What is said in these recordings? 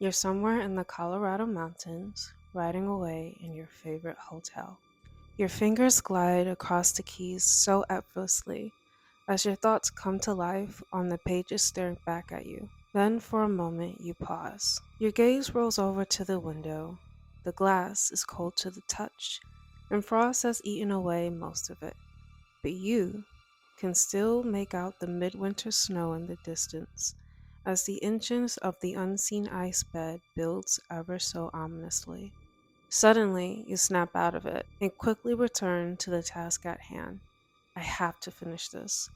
You're somewhere in the Colorado mountains, riding away in your favorite hotel. Your fingers glide across the keys so effortlessly as your thoughts come to life on the pages staring back at you. Then, for a moment, you pause. Your gaze rolls over to the window. The glass is cold to the touch, and frost has eaten away most of it. But you can still make out the midwinter snow in the distance as the inches of the unseen ice bed builds ever so ominously. Suddenly, you snap out of it and quickly return to the task at hand. I have to finish this,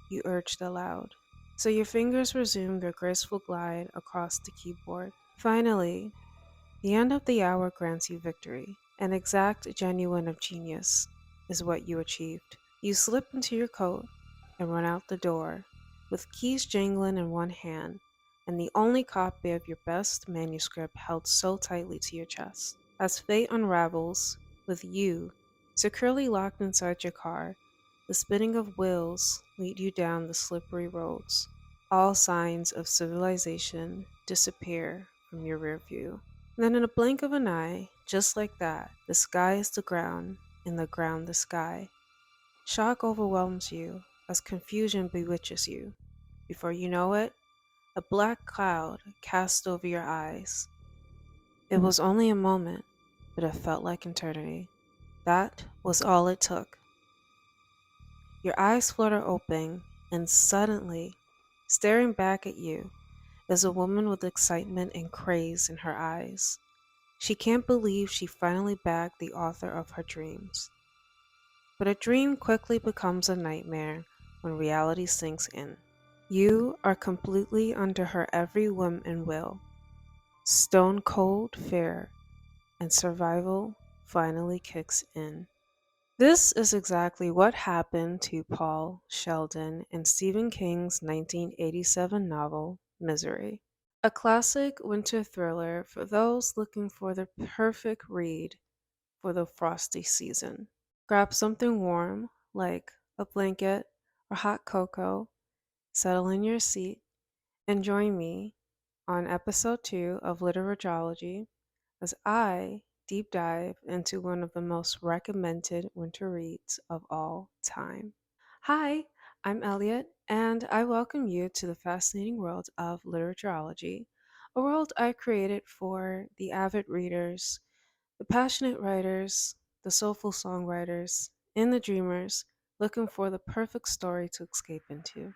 you urged aloud. So your fingers resume their graceful glide across the keyboard. Finally, the end of the hour grants you victory. An exact genuine of genius is what you achieved. You slip into your coat and run out the door, with keys jingling in one hand and the only copy of your best manuscript held so tightly to your chest. As fate unravels, with you securely locked inside your car, the spinning of wheels lead you down the slippery roads. All signs of civilization disappear from your rear view. Then, in a blink of an eye, just like that, the sky is the ground, and the ground the sky. Shock overwhelms you as confusion bewitches you. Before you know it, a black cloud casts over your eyes. It was only a moment, but it felt like eternity. That was all it took. Your eyes flutter open, and suddenly, staring back at you, is a woman with excitement and craze in her eyes. She can't believe she finally bagged the author of her dreams. But a dream quickly becomes a nightmare when reality sinks in. You are completely under her every whim and will, stone cold fear, and survival finally kicks in. This is exactly what happened to Paul Sheldon in Stephen King's 1987 novel, Misery. A classic winter thriller for those looking for the perfect read for the frosty season. Grab something warm, like a blanket or hot cocoa, settle in your seat, and join me on episode 2 of Literatureology as I deep dive into one of the most recommended winter reads of all time. Hi, I'm Eliot, and I welcome you to the fascinating world of Literatureology, a world I created for the avid readers, the passionate writers, the soulful songwriters, and the dreamers looking for the perfect story to escape into.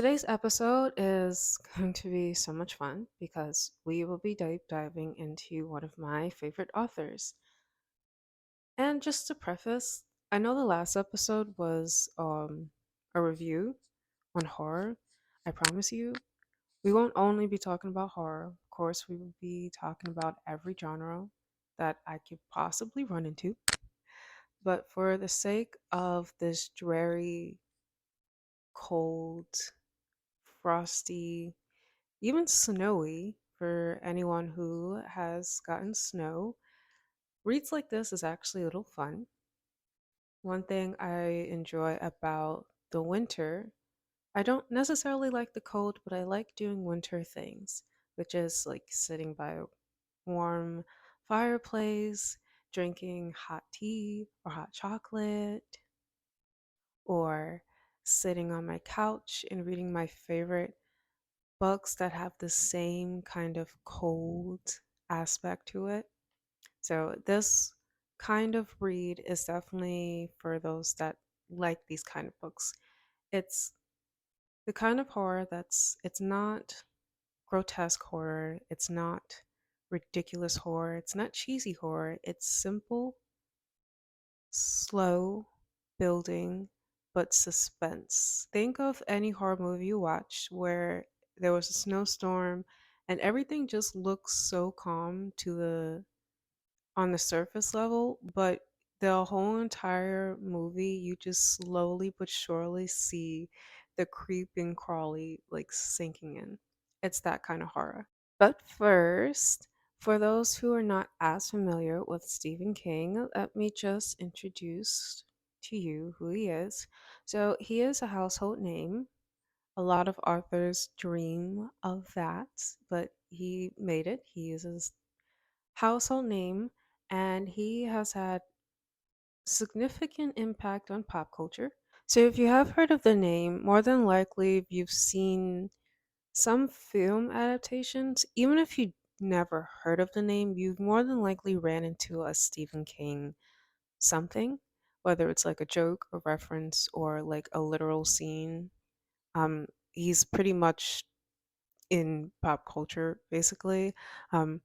Today's episode is going to be so much fun because we will be deep diving into one of my favorite authors. And just to preface, I know the last episode was a review on horror. I promise you, we won't only be talking about horror. Of course, we will be talking about every genre that I could possibly run into. But for the sake of this dreary, cold, frosty, even snowy for anyone who has gotten snow, reads like this is actually a little fun. One thing I enjoy about the winter, I don't necessarily like the cold, but I like doing winter things, which is like sitting by a warm fireplace, drinking hot tea or hot chocolate, or sitting on my couch and reading my favorite books that have the same kind of cold aspect to it. So this kind of read is definitely for those that like these kind of books. It's the kind of horror it's not grotesque horror, it's not ridiculous horror, it's not cheesy horror. It's simple, slow building, but suspense. Think of any horror movie you watch where there was a snowstorm and everything just looks so calm to the on the surface level, but the whole entire movie you just slowly but surely see the creeping crawly like sinking in. It's that kind of horror. But first, for those who are not as familiar with Stephen King, let me just introduce to you who he is. So, he is a household name. A lot of authors dream of that, but he made it. He is a household name, and he has had significant impact on pop culture. So, if you have heard of the name, more than likely you've seen some film adaptations. Even if you never heard of the name, you've more than likely ran into a Stephen King something, whether it's like a joke, a reference, or like a literal scene. He's pretty much in pop culture, basically. Um,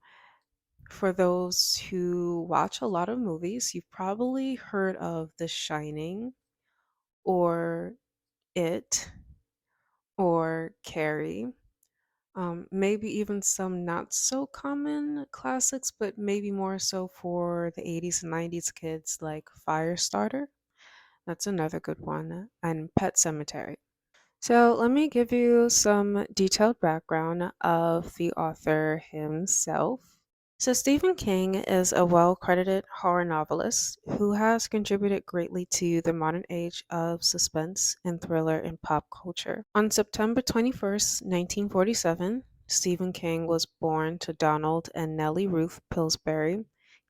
for those who watch a lot of movies, you've probably heard of The Shining or It or Carrie. Maybe even some not so common classics, but maybe more so for the 80s and 90s kids, like Firestarter. That's another good one, and Pet Cemetery. So, let me give you some detailed background of the author himself. So, Stephen King is a well credited horror novelist who has contributed greatly to the modern age of suspense and thriller in pop culture. On September 21st, 1947, Stephen King was born to Donald and Nellie Ruth Pillsbury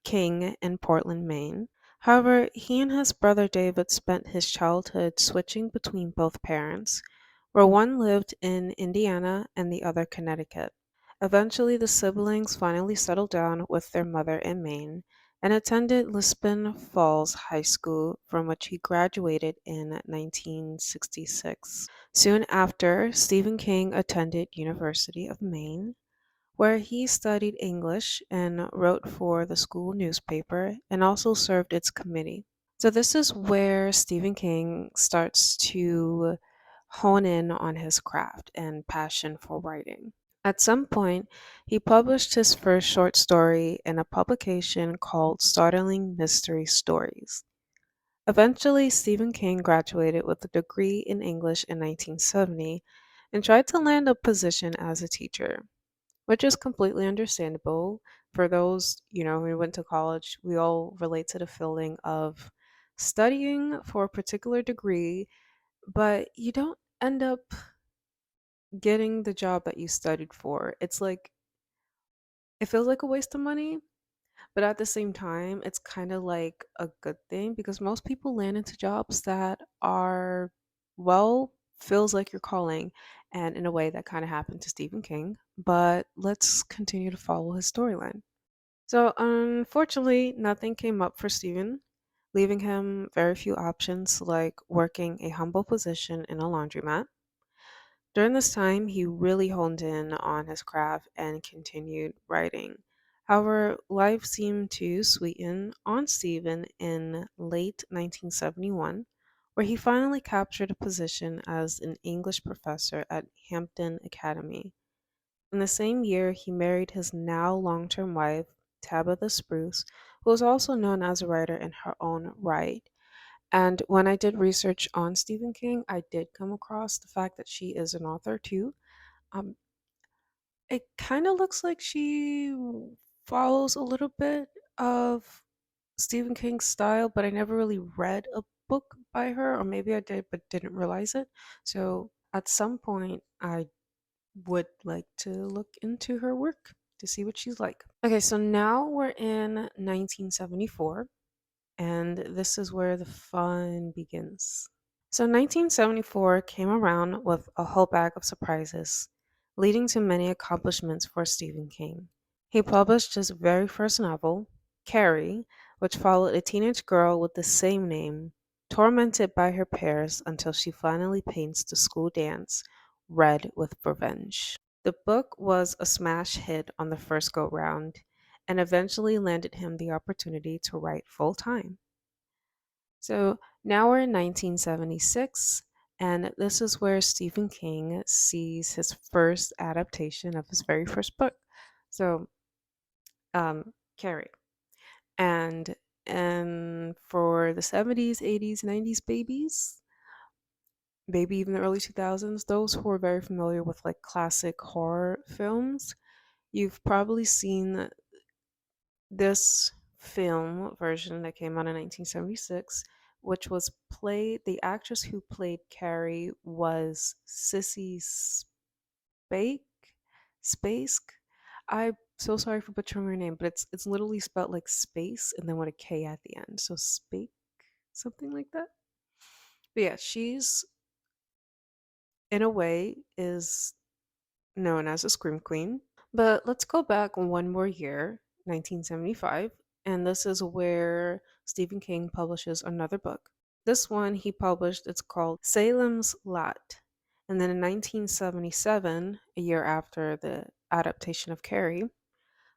King in Portland, Maine. However, he and his brother David spent his childhood switching between both parents, where one lived in Indiana and the other Connecticut. Eventually, the siblings finally settled down with their mother in Maine and attended Lisbon Falls High School, from which he graduated in 1966. Soon after, Stephen King attended University of Maine, where he studied English and wrote for the school newspaper and also served its committee. So this is where Stephen King starts to hone in on his craft and passion for writing. At some point, he published his first short story in a publication called Startling Mystery Stories. Eventually, Stephen King graduated with a degree in English in 1970 and tried to land a position as a teacher, which is completely understandable. For those, who went to college, we all relate to the feeling of studying for a particular degree, but you don't end up getting the job that you studied for. It's like, it feels like a waste of money, but at the same time, it's kind of like a good thing because most people land into jobs that are, well, feels like your calling. And in a way, that kind of happened to Stephen King. But let's continue to follow his storyline. So, unfortunately, nothing came up for Stephen, leaving him very few options like working a humble position in a laundromat. During this time, he really honed in on his craft and continued writing. However, life seemed to sweeten on Stephen in late 1971, where he finally captured a position as an English professor at Hampton Academy. In the same year, he married his now long term wife, Tabitha Spruce, who was also known as a writer in her own right. And when I did research on Stephen King, I did come across the fact that she is an author too. Um, it kind of looks like she follows a little bit of Stephen King's style, but I never really read a book by her, or maybe I did but didn't realize it. So at some point, I would like to look into her work to see what she's like. Okay, so now we're in 1974, and this is where the fun begins. So 1974 came around with a whole bag of surprises, leading to many accomplishments for Stephen King. He published his very first novel, Carrie, which followed a teenage girl with the same name, tormented by her peers until she finally paints the school dance red with revenge. The book was a smash hit on the first go round and eventually landed him the opportunity to write full time. So now we're in 1976, and this is where Stephen King sees his first adaptation of his very first book. So, Carrie. And for the 70s, 80s, 90s babies, maybe even the early 2000s, those who are very familiar with like classic horror films, you've probably seen this film version that came out in 1976, which was played, the actress who played Carrie was Sissy Spake? Space? I'm so sorry for butchering her name, but it's literally spelled like space and then with a K at the end. So Spake, something like that. But yeah, she's in a way is known as a scream queen. But let's go back one more year, 1975, and this is where Stephen King publishes another book. This one he published, it's called Salem's Lot. And then in 1977, a year after the adaptation of Carrie,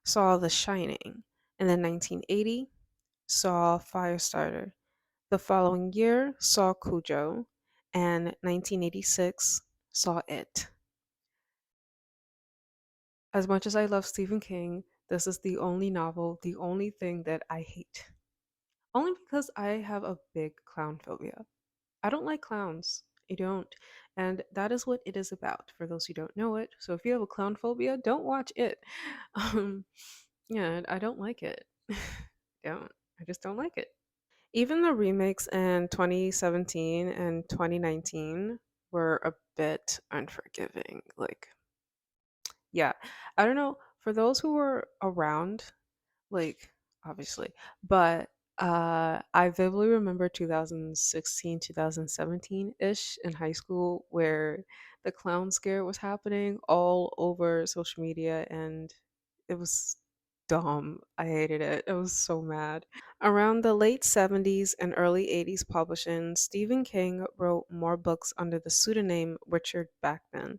saw The Shining. And then 1980 saw Firestarter. The following year saw Cujo, and 1986 saw It. As much as I love Stephen King, this is the only novel, the only thing that I hate. Only because I have a big clown phobia. I don't like clowns. I don't. And that is what it is about, for those who don't know it. So if you have a clown phobia, don't watch it. Um, yeah, I don't like it. don't. I just don't like it. Even the remakes in 2017 and 2019 were a bit unforgiving. Like, yeah, I don't know. For those who were around, like, obviously, but I vividly remember 2016, 2017-ish in high school where the clown scare was happening all over social media and it was dumb. I hated it. I was so mad. Around the late 70s and early 80s publishing, Stephen King wrote more books under the pseudonym Richard Bachman.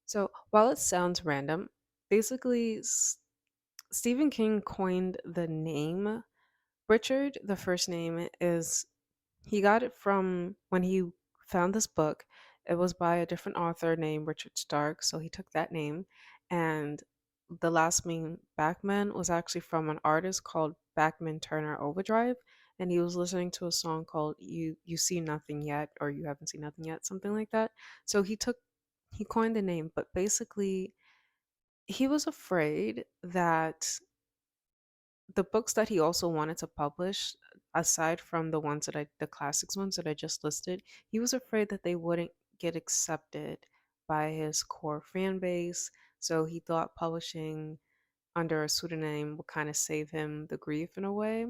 So while it sounds random, basically Stephen King coined the name Richard. The first name is, he got it from when he found this book. It was by a different author named Richard Stark, so he took that name. And the last name Bachman was actually from an artist called Bachman Turner Overdrive, and he was listening to a song called "You See Nothing Yet" or "You Haven't Seen Nothing Yet," something like that. So he coined the name, but basically he was afraid that the books that he also wanted to publish, aside from the classics ones that I just listed, he was afraid that they wouldn't get accepted by his core fan base. So he thought publishing under a pseudonym would kind of save him the grief in a way.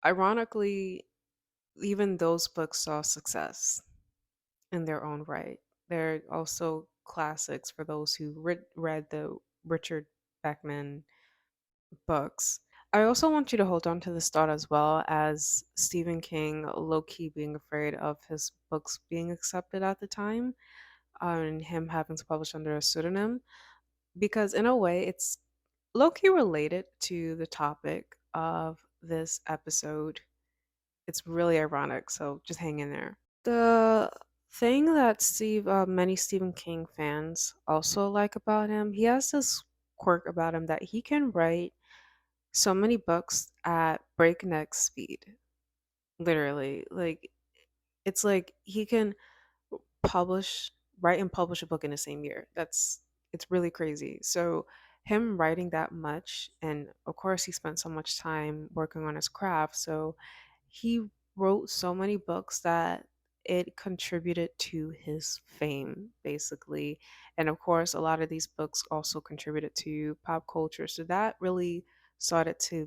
Ironically, even those books saw success in their own right. They're also classics for those who read the Richard Bachman books. I also want you to hold on to this thought as well as Stephen King low key being afraid of his books being accepted at the time, and him having to publish under a pseudonym, because in a way it's low key related to the topic of this episode. It's really ironic, so just hang in there. The thing that many Stephen King fans also like about him, he has this quirk about him that he can write so many books at breakneck speed. Literally. Like it's like he can publish write and publish a book in the same year. It's really crazy. So him writing that much, and of course he spent so much time working on his craft, so he wrote so many books that it contributed to his fame basically. And of course a lot of these books also contributed to pop culture, so that really started to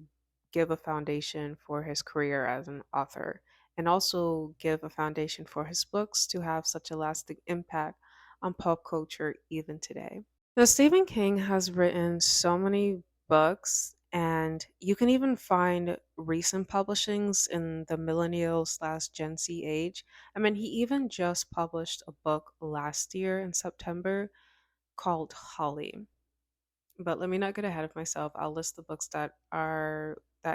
give a foundation for his career as an author, and also give a foundation for his books to have such a lasting impact on pop culture even today. Now, Stephen King has written so many books, and you can even find recent publishings in the millennial slash Gen Z age. I mean, he even just published a book last year in September called Holly. But let me not get ahead of myself. I'll list the books that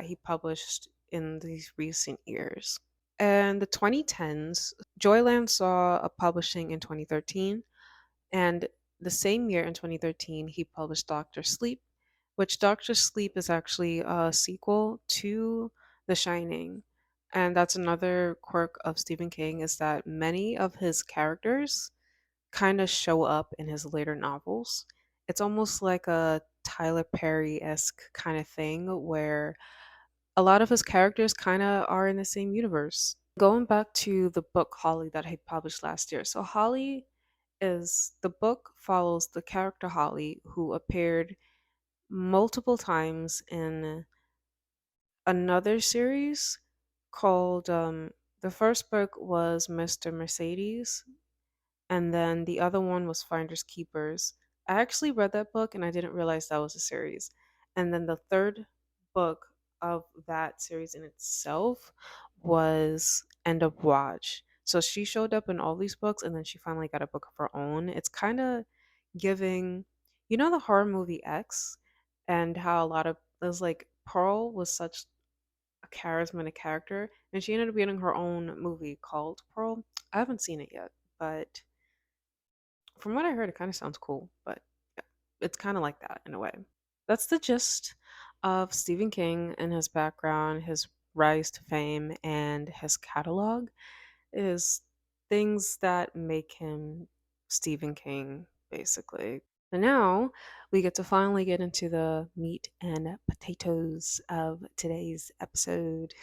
he published in these recent years. In the 2010s, Joyland saw a publishing in 2013, and the same year in 2013, he published Doctor Sleep, which Doctor Sleep is actually a sequel to The Shining. And that's another quirk of Stephen King is that many of his characters kind of show up in his later novels. It's almost like a Tyler Perry esque kind of thing where a lot of his characters kind of are in the same universe. Going back to the book Holly that he published last year. So, Holly is the book follows the character Holly, who appeared multiple times in another series called the first book was Mr. Mercedes, and then the other one was Finders Keepers. I actually read that book and I didn't realize that was a series. And then the third book of that series in itself was End of Watch. So she showed up in all these books and then she finally got a book of her own. It's kind of giving, the horror movie X, and how a lot of it was like Pearl was such a charismatic character, and she ended up getting her own movie called Pearl. I haven't seen it yet, but from what I heard, it kind of sounds cool. But yeah, it's kind of like that in a way. That's the gist of Stephen King and his background, his rise to fame, and his catalog is things that make him Stephen King, basically. And now we get to finally get into the meat and potatoes of today's episode.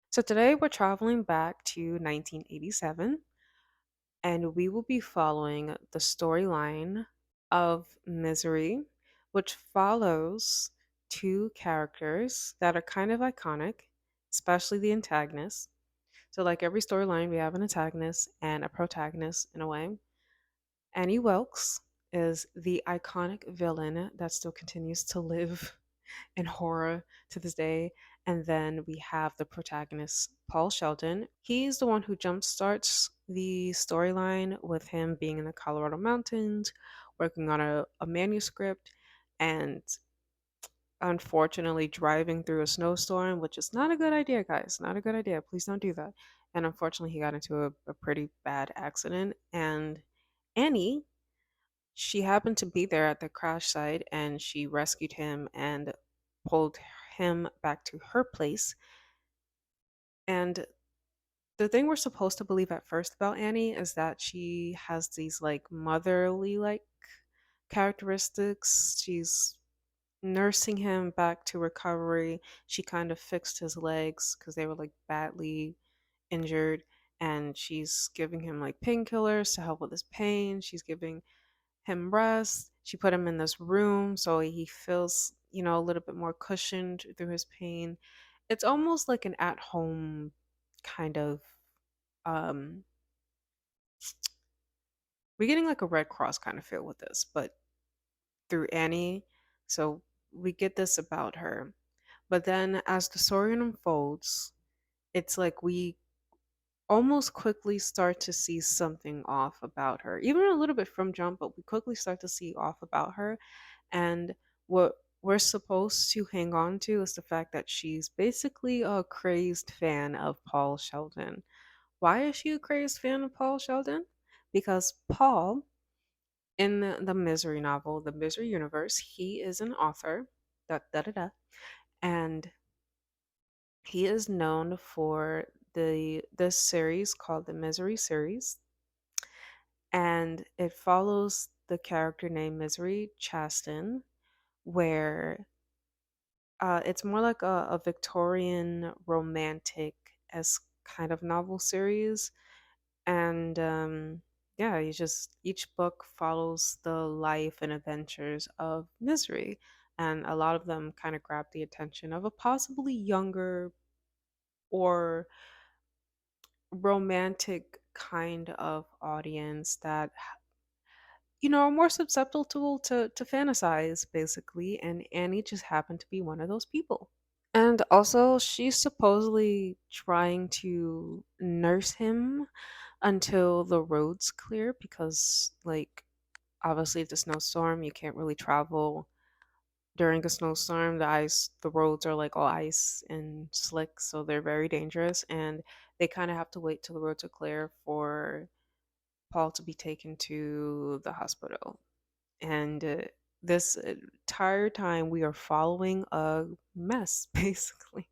So today we're traveling back to 1987 and we will be following the storyline of Misery, which follows two characters that are kind of iconic, especially the antagonist. So, like every storyline, we have an antagonist and a protagonist in a way. Annie Wilkes is the iconic villain that still continues to live in horror to this day. And then we have the protagonist, Paul Sheldon. He's the one who jumpstarts the storyline with him being in the Colorado mountains, working on a manuscript, and unfortunately driving through a snowstorm, which is not a good idea, guys. Not a good idea. Please don't do that. And unfortunately, he got into a pretty bad accident. And Annie, she happened to be there at the crash site and she rescued him and pulled him back to her place. And the thing we're supposed to believe at first about Annie is that she has these like motherly like characteristics. She's nursing him back to recovery. She kind of fixed his legs because they were like badly injured. And she's giving him like painkillers to help with his pain. She's giving him rest. She put him in this room so he feels, a little bit more cushioned through his pain. It's almost like an at home kind of um we're getting like a Red Cross kind of feel with this, but through Annie. So we get this about her. But then as the story unfolds, it's like we almost quickly start to see something off about her. Even a little bit from jump, but we quickly start to see off about her. And what we're supposed to hang on to is the fact that she's basically a crazed fan of Paul Sheldon. Why is she a crazed fan of Paul Sheldon? Because Paul, in the Misery novel, the Misery universe, he is an author, da da da da, and he is known for this series called the Misery series, and it follows the character named Misery Chaston, where it's more like a Victorian romantic as kind of novel series. And yeah, you just each book follows the life and adventures of Misery. And a lot of them kind of grab the attention of a possibly younger or romantic kind of audience that are more susceptible to fantasize basically, and Annie just happened to be one of those people. And also, she's supposedly trying to nurse him until the roads clear because, like, obviously, it's a snowstorm. You can't really travel during a snowstorm. The roads are like all ice and slick, so they're very dangerous. And they kind of have to wait till the roads are clear for Paul to be taken to the hospital. And this entire time, we are following a mess, basically.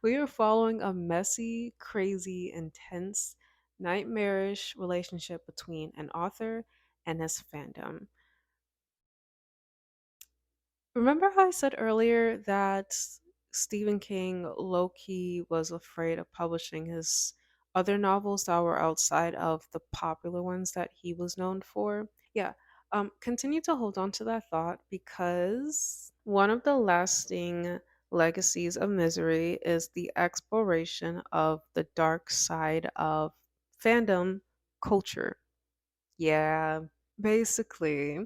We are following a messy, crazy, intense, nightmarish relationship between an author and his fandom. Remember how I said earlier that Stephen King low key was afraid of publishing his other novels that were outside of the popular ones that he was known for? Yeah. Continue to hold on to that thought because one of the lasting legacies of Misery is the exploration of the dark side of fandom culture. Yeah, basically.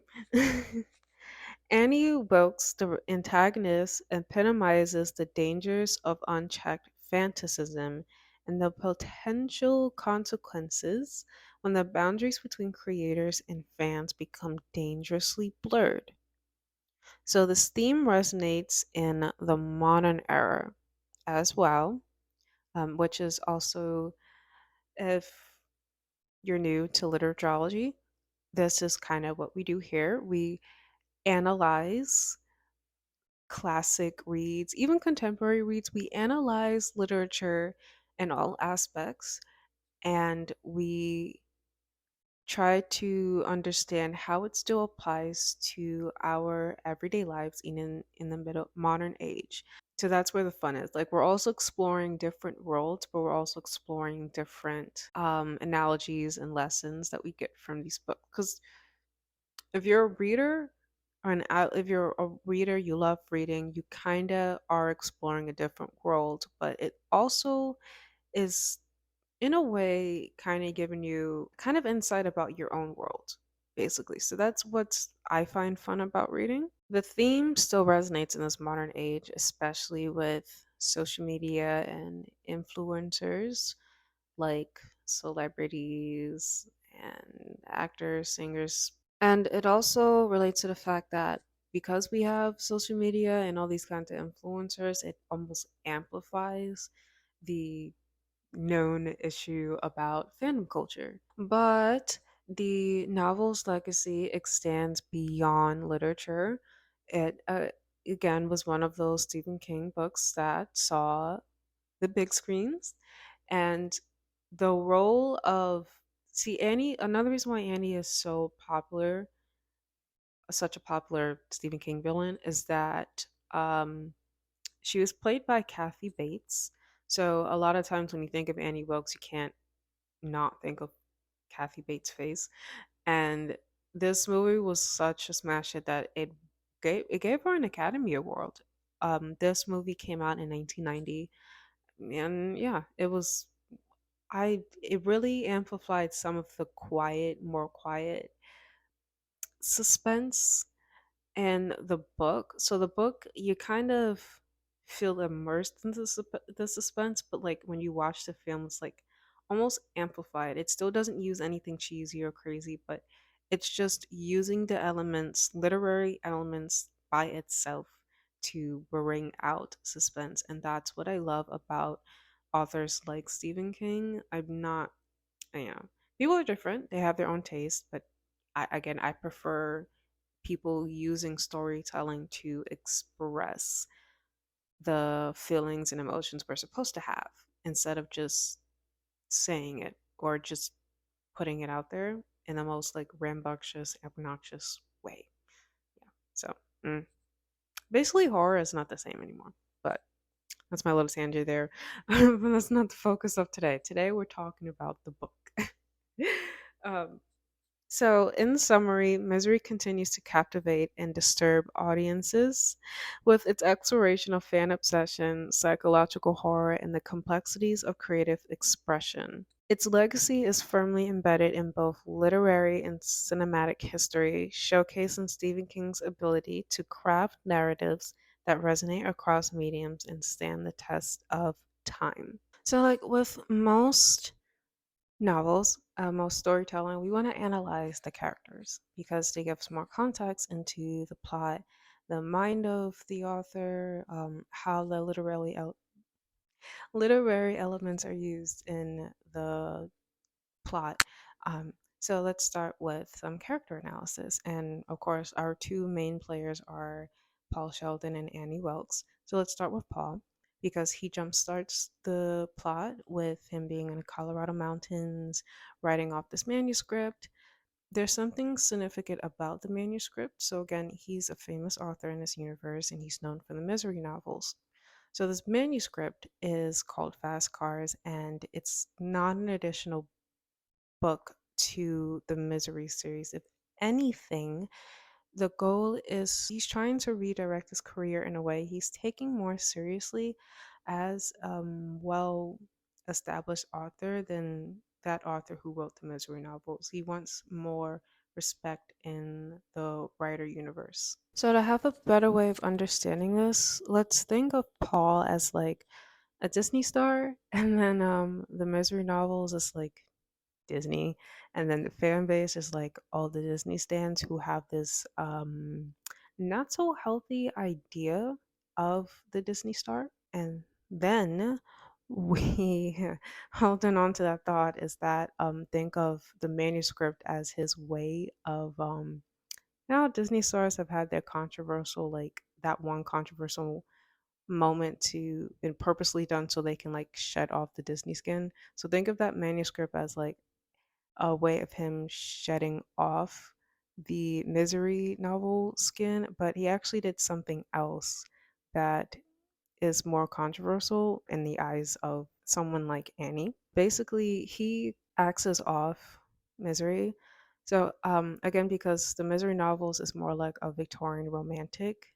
Annie Wilkes, the antagonist, epitomizes the dangers of unchecked fanaticism and the potential consequences when the boundaries between creators and fans become dangerously blurred. So, this theme resonates in the modern era as well, which is also, if you're new to literatureology, this is kind of what we do here. We analyze classic reads, even contemporary reads. We analyze literature in all aspects and we try to understand how it still applies to our everyday lives in the middle modern age. So that's where the fun is. Like we're also exploring different worlds, but we're also exploring different analogies and lessons that we get from these books. Because if you're a reader if you're a reader, you love reading, you kind of are exploring a different world, but it also is in a way kind of giving you kind of insight about your own world, basically. So that's what I find fun about reading. The theme still resonates in this modern age, especially with social media and influencers like celebrities and actors, singers. And it also relates to the fact that because we have social media and all these kinds of influencers, it almost amplifies the known issue about fandom culture. But the novel's legacy extends beyond literature. It, again, was one of those Stephen King books that saw the big screens. And the role of, see, Annie, another reason why Annie is so popular, such a popular Stephen King villain, is that she was played by Kathy Bates. So a lot of times when you think of Annie Wilkes, you can't not think of Kathy Bates' face. And this movie was such a smash hit that it gave her an Academy Award. This movie came out in 1990, and yeah, it really amplified some of the more quiet suspense and the book. So the book, you kind of feel immersed in the suspense, but like when you watch the film, it's like almost amplified. It still doesn't use anything cheesy or crazy, but it's just using the elements, literary elements by itself to bring out suspense. And that's what I love about authors like Stephen King. I'm not, people are different, they have their own taste, but I prefer people using storytelling to express the feelings and emotions we're supposed to have instead of just saying it or just putting it out there in the most like rambunctious, obnoxious way. Yeah. So basically, horror is not the same anymore. But that's my little tangent there. But that's not the focus of today. Today we're talking about the book. um, So, in summary, Misery continues to captivate and disturb audiences with its exploration of fan obsession, psychological horror, and the complexities of creative expression. Its legacy is firmly embedded in both literary and cinematic history, showcasing Stephen King's ability to craft narratives that resonate across mediums and stand the test of time. So, like with most novels, most storytelling, we want to analyze the characters because they give us more context into the plot, the mind of the author, how the literary elements are used in the plot. So let's start with some character analysis. And of course, our two main players are Paul Sheldon and Annie Wilkes. So let's start with Paul. because he jumpstarts the plot with him being in the Colorado mountains, writing off this manuscript. There's something significant about the manuscript. So, again, he's a famous author in this universe and he's known for the misery novels. So, this manuscript is called Fast Cars and it's not an additional book to the misery series. If anything, the goal is he's trying to redirect his career in a way he's taking more seriously as well established author than that author who wrote the misery novels. He wants more respect in the writer universe. So to have a better way of understanding this, let's think of Paul as like a Disney star, and then the misery novels is like Disney, and then the fan base is like all the Disney stands who have this not so healthy idea of the Disney star. And then we holding on to that thought is that think of the manuscript as his way of Disney stars have had their controversial, like that one controversial moment to been purposely done so they can like shed off the Disney skin. So think of that manuscript as like a way of him shedding off the misery novel skin, but he actually did something else that is more controversial in the eyes of someone like Annie. Basically, he axes off misery. So, again, because the misery novels is more like a Victorian romantic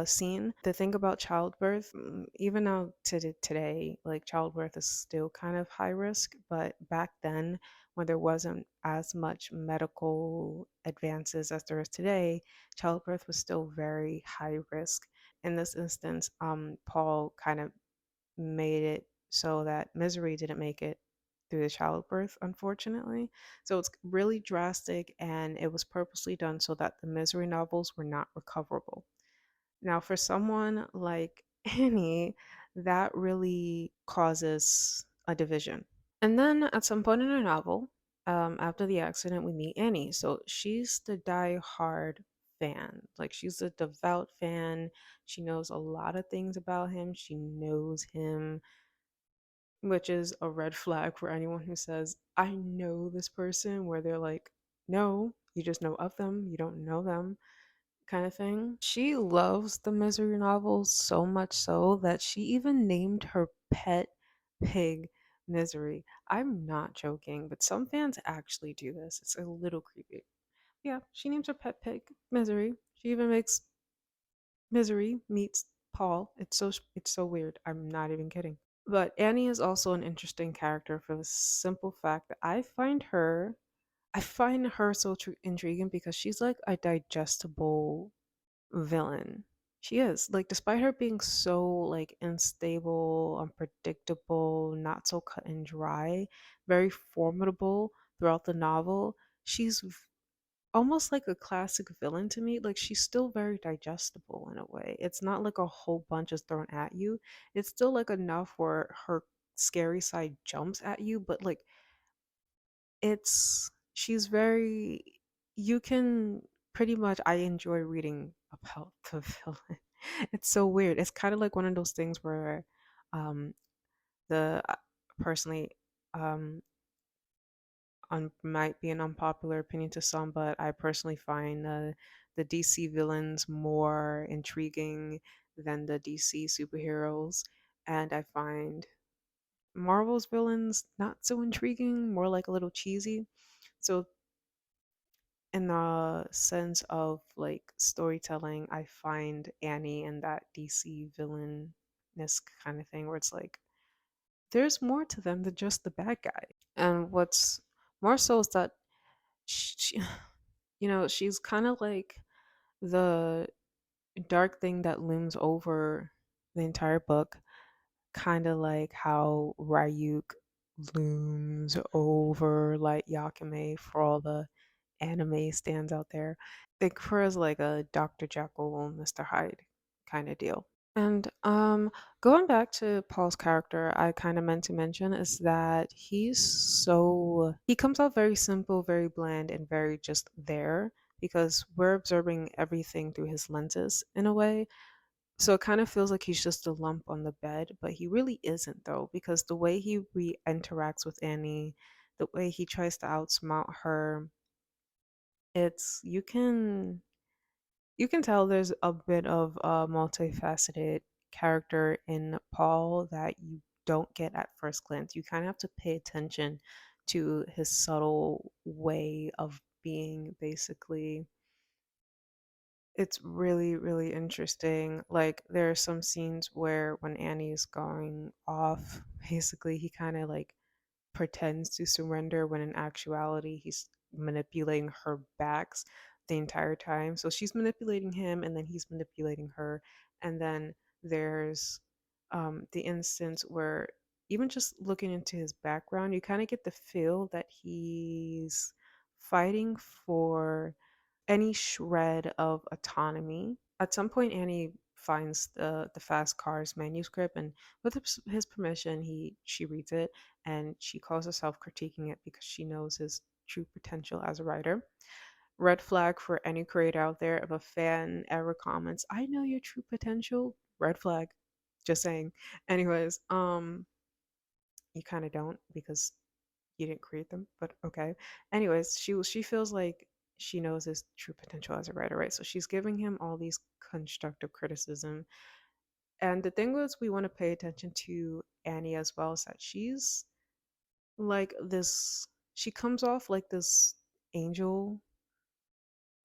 scene. The thing about childbirth, even now to today, like childbirth is still kind of high risk, but back then, when there wasn't as much medical advances as there is today, childbirth was still very high risk. In this instance, Paul kind of made it so that Misery didn't make it through the childbirth, unfortunately. So it's really drastic, and it was purposely done so that the Misery novels were not recoverable. Now, for someone like Annie, that really causes a division. And then at some point in the novel, after the accident, we meet Annie. So she's the die-hard fan. Like she's a devout fan. She knows a lot of things about him. She knows him, which is a red flag for anyone who says, I know this person, where they're like, no, you just know of them, you don't know them, kind of thing. She loves the misery novels so much so that she even named her pet pig Misery. I'm not joking, but some fans actually do this. It's a little creepy. Yeah, she names her pet pig Misery. She even makes Misery meets Paul. It's so weird. I'm not even kidding. But Annie is also an interesting character for the simple fact that I find her so intriguing because she's like a digestible villain. She is. Like despite her being so like unstable, unpredictable, not so cut and dry, very formidable throughout the novel, almost like a classic villain to me. Like she's still very digestible in a way. It's not like a whole bunch is thrown at you. It's still like enough where her scary side jumps at you, but like she's very you can pretty much I enjoy reading about the villain. It's so weird. It's kind of like one of those things where um the personally um might be an unpopular opinion to some, but I personally find the DC villains more intriguing than the DC superheroes, and I find Marvel's villains not so intriguing, more like a little cheesy. So in the sense of like storytelling, I find Annie and that DC villainous kind of thing where it's like there's more to them than just the bad guy. And what's more so is that she, she's kind of like the dark thing that looms over the entire book, kind of like how Ryuk looms over like Yakame for all the anime stands out there. Think of her as like a Dr. Jekyll, Mr. Hyde kind of deal. And going back to Paul's character, I kind of meant to mention is that he comes out very simple, very bland, and very just there because we're observing everything through his lenses in a way. So it kind of feels like he's just a lump on the bed, but he really isn't though, because the way he interacts with Annie, the way he tries to outsmart her, it's you can tell there's a bit of a multifaceted character in Paul that you don't get at first glance. You kind of have to pay attention to his subtle way of being, basically. It's really, really interesting. Like, there are some scenes where when Annie's going off, basically, he kind of like pretends to surrender when in actuality he's manipulating her backs the entire time. So she's manipulating him and then he's manipulating her. And then there's the instance where even just looking into his background, you kind of get the feel that he's fighting for any shred of autonomy. At some point, Annie finds the fast cars manuscript, and with his permission, she reads it, and she calls herself critiquing it because she knows his true potential as a writer. Red flag for any creator out there. If a fan ever comments, "I know your true potential," red flag. Just saying. Anyways, you kind of don't because you didn't create them, but okay. Anyways, she feels like she knows his true potential as a writer, right? So she's giving him all these constructive criticism. And the thing was, we want to pay attention to Annie as well, is that she's like this, she comes off like this angel,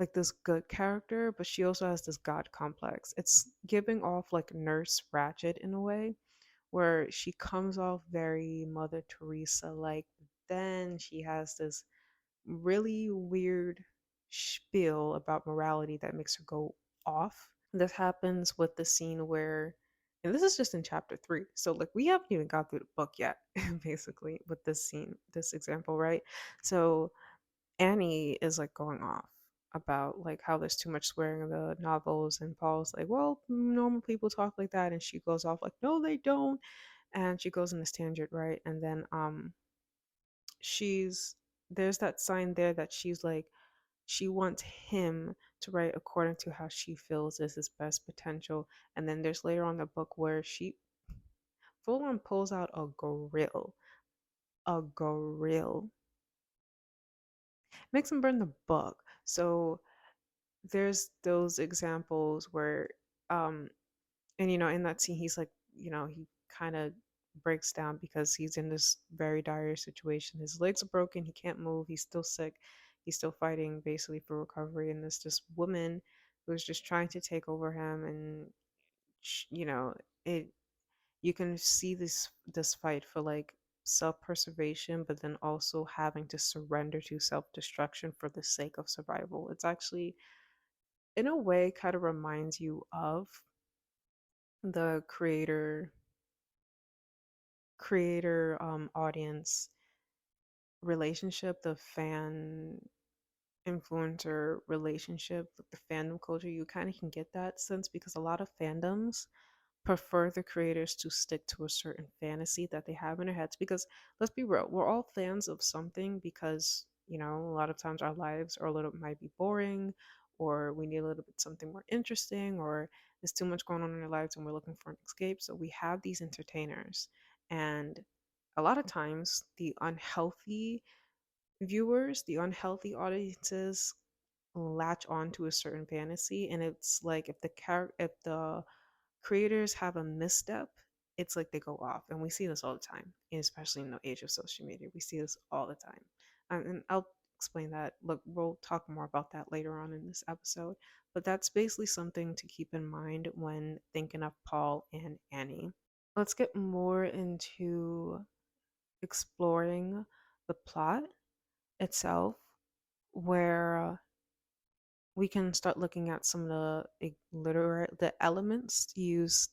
like this good character, but she also has this god complex. It's giving off like Nurse Ratched in a way, where she comes off very Mother Teresa like. Then she has this really weird spiel about morality that makes her go off. This happens with the scene where, and this is just in chapter 3. So, like, we haven't even got through the book yet, basically, with this scene, this example, right? So, Annie is like going off about like how there's too much swearing in the novels, and Paul's like, well, normal people talk like that, and she goes off like, no, they don't, and she goes in this tangent, right? And then she's there's that sign there that she's like, she wants him to write according to how she feels is his best potential. And then there's later on the book where she full on pulls out a grill, makes him burn the book. So there's those examples where um and in that scene he's like, he kind of breaks down because he's in this very dire situation. His legs are broken, he can't move, he's still sick, he's still fighting basically for recovery, and there's this woman who's just trying to take over him. And it you can see this fight for like self-preservation, but then also having to surrender to self-destruction for the sake of survival. It's actually, in a way, kind of reminds you of the creator audience relationship, the fan influencer relationship, like the fandom culture. You kind of can get that sense because a lot of fandoms prefer the creators to stick to a certain fantasy that they have in their heads. Because let's be real, we're all fans of something because, a lot of times our lives are a little might be boring, or we need a little bit something more interesting, or there's too much going on in our lives and we're looking for an escape. So we have these entertainers. And a lot of times the unhealthy viewers, the unhealthy audiences latch on to a certain fantasy, and it's like if the creators have a misstep, it's like they go off. And we see this all the time, and especially in the age of social media. We see this all the time. And I'll explain that. Look, we'll talk more about that later on in this episode. But that's basically something to keep in mind when thinking of Paul and Annie. Let's get more into exploring the plot itself, where we can start looking at some of the elements used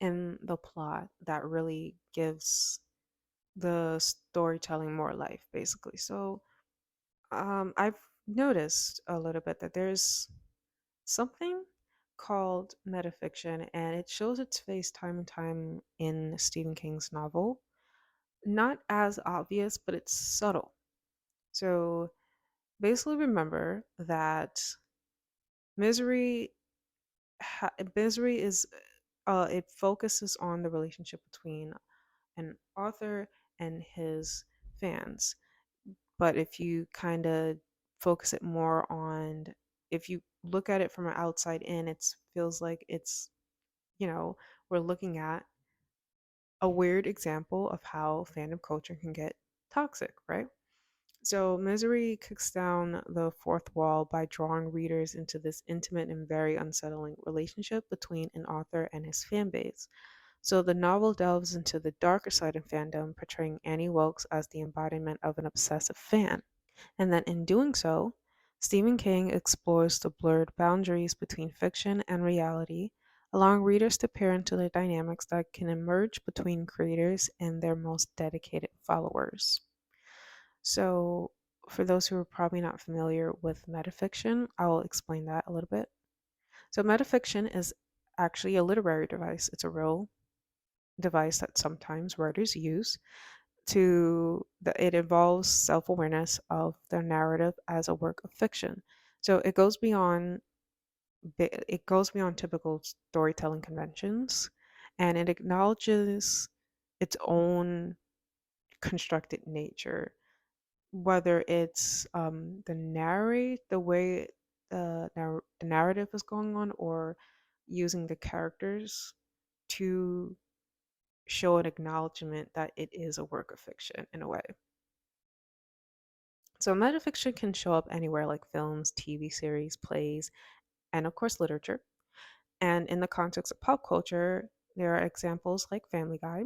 in the plot that really gives the storytelling more life, basically. So I've noticed a little bit that there's something called metafiction, and it shows its face time and time in Stephen King's novel. Not as obvious, but it's subtle. So basically, remember that misery misery is it focuses on the relationship between an author and his fans. But if you kind of focus it more on, if you look at it from an outside in, it feels like it's, you know, we're looking at a weird example of how fandom culture can get toxic, right? So, Misery kicks down the fourth wall by drawing readers into this intimate and very unsettling relationship between an author and his fan base. So, the novel delves into the darker side of fandom, portraying Annie Wilkes as the embodiment of an obsessive fan. And then, in doing so, Stephen King explores the blurred boundaries between fiction and reality, allowing readers to peer into the dynamics that can emerge between creators and their most dedicated followers. So, for those who are probably not familiar with metafiction, I'll explain that a little bit. So, metafiction is actually a literary device. It's a real device that sometimes writers use it involves self-awareness of the narrative as a work of fiction. So it goes beyond typical storytelling conventions, and it acknowledges its own constructed nature, whether it's the way the narrative is going on, or using the characters to show an acknowledgement that it is a work of fiction in a way. So metafiction can show up anywhere like films, TV series, plays, and of course literature. And in the context of pop culture, there are examples like Family Guy,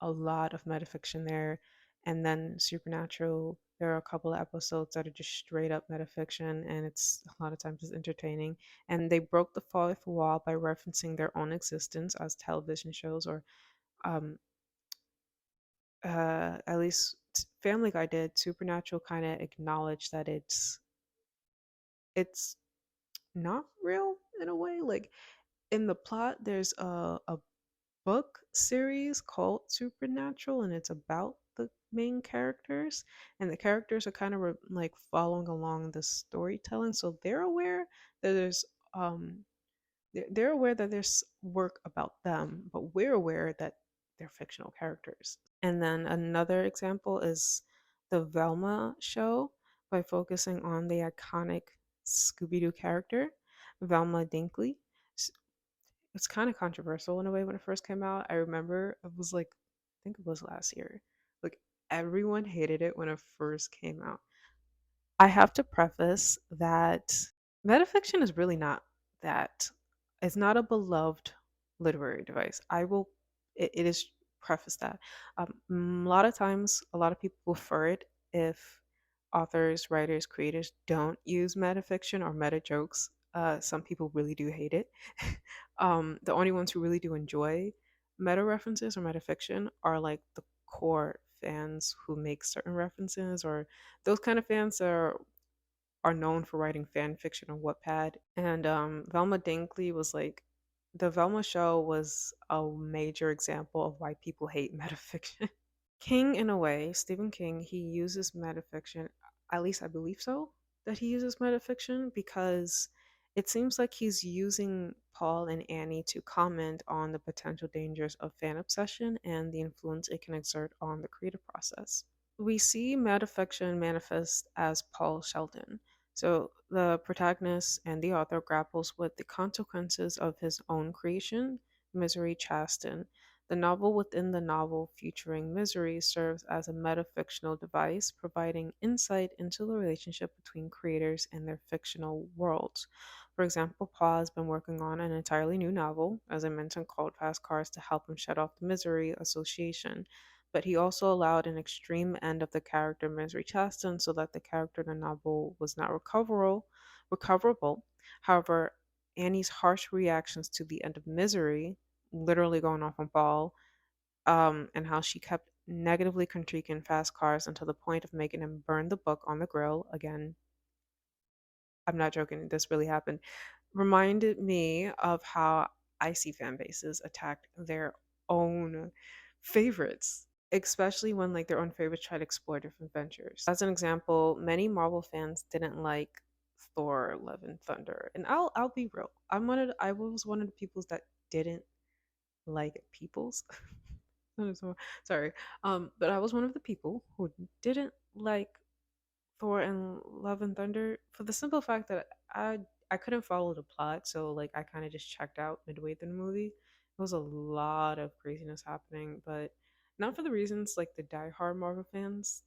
a lot of metafiction there. And then Supernatural, there are a couple of episodes that are just straight up metafiction, and it's a lot of times it's entertaining. And they broke the fourth wall by referencing their own existence as television shows, or um, at least Family Guy did. Supernatural kind of acknowledged that it's not real in a way. Like in the plot, there's a book series called Supernatural, and it's about the main characters, and the characters are kind of like following along the storytelling, so that there's um they're aware that there's work about them, but we're aware that they're fictional characters. And then another example is the Velma show, by focusing on the iconic Scooby Doo character, Velma Dinkley. S- It's kind of controversial in a way when it first came out. I remember it was like, I think it was last year. Like, everyone hated it when it first came out. I have to preface that metafiction is really not that. It's not a beloved literary device. It is preface that. A lot of times, a lot of people prefer it if authors, writers, creators don't use metafiction or meta jokes. Some people really do hate it. The only ones who really do enjoy meta references or metafiction are like the core fans who make certain references, or those kind of fans are known for writing fan fiction on Wattpad. And Velma Dinkley was like, the Velma show was a major example of why people hate metafiction. King, in a way, Stephen King, he uses metafiction, at least I believe so, that he uses metafiction because it seems like he's using Paul and Annie to comment on the potential dangers of fan obsession and the influence it can exert on the creative process. We see metafiction manifest as Paul Sheldon. So the protagonist and the author grapples with the consequences of his own creation, Misery Chaston. The novel within the novel featuring Misery serves as a metafictional device, providing insight into the relationship between creators and their fictional worlds. For example, Paul has been working on an entirely new novel, as I mentioned, called Fast Cars, to help him shut off the Misery association, but he also allowed an extreme end of the character Misery Chaston so that the character in the novel was not recoverable. However, Annie's harsh reactions to the end of Misery, literally going off on Paul, and how she kept negatively critiquing Fast Cars until the point of making him burn the book on the grill. Again, I'm not joking, this really happened. Reminded me of how icy fan bases attacked their own favorites, especially when like their own favorites try to explore different ventures. As an example, many Marvel fans didn't like Thor: Love and Thunder, and I'll be real. I was one of the people that didn't like peoples. So- Sorry. But I was one of the people who didn't like Thor and Love and Thunder for the simple fact that I couldn't follow the plot, so like I kind of just checked out midway through the movie. It was a lot of craziness happening, but not for the reasons like the diehard Marvel fans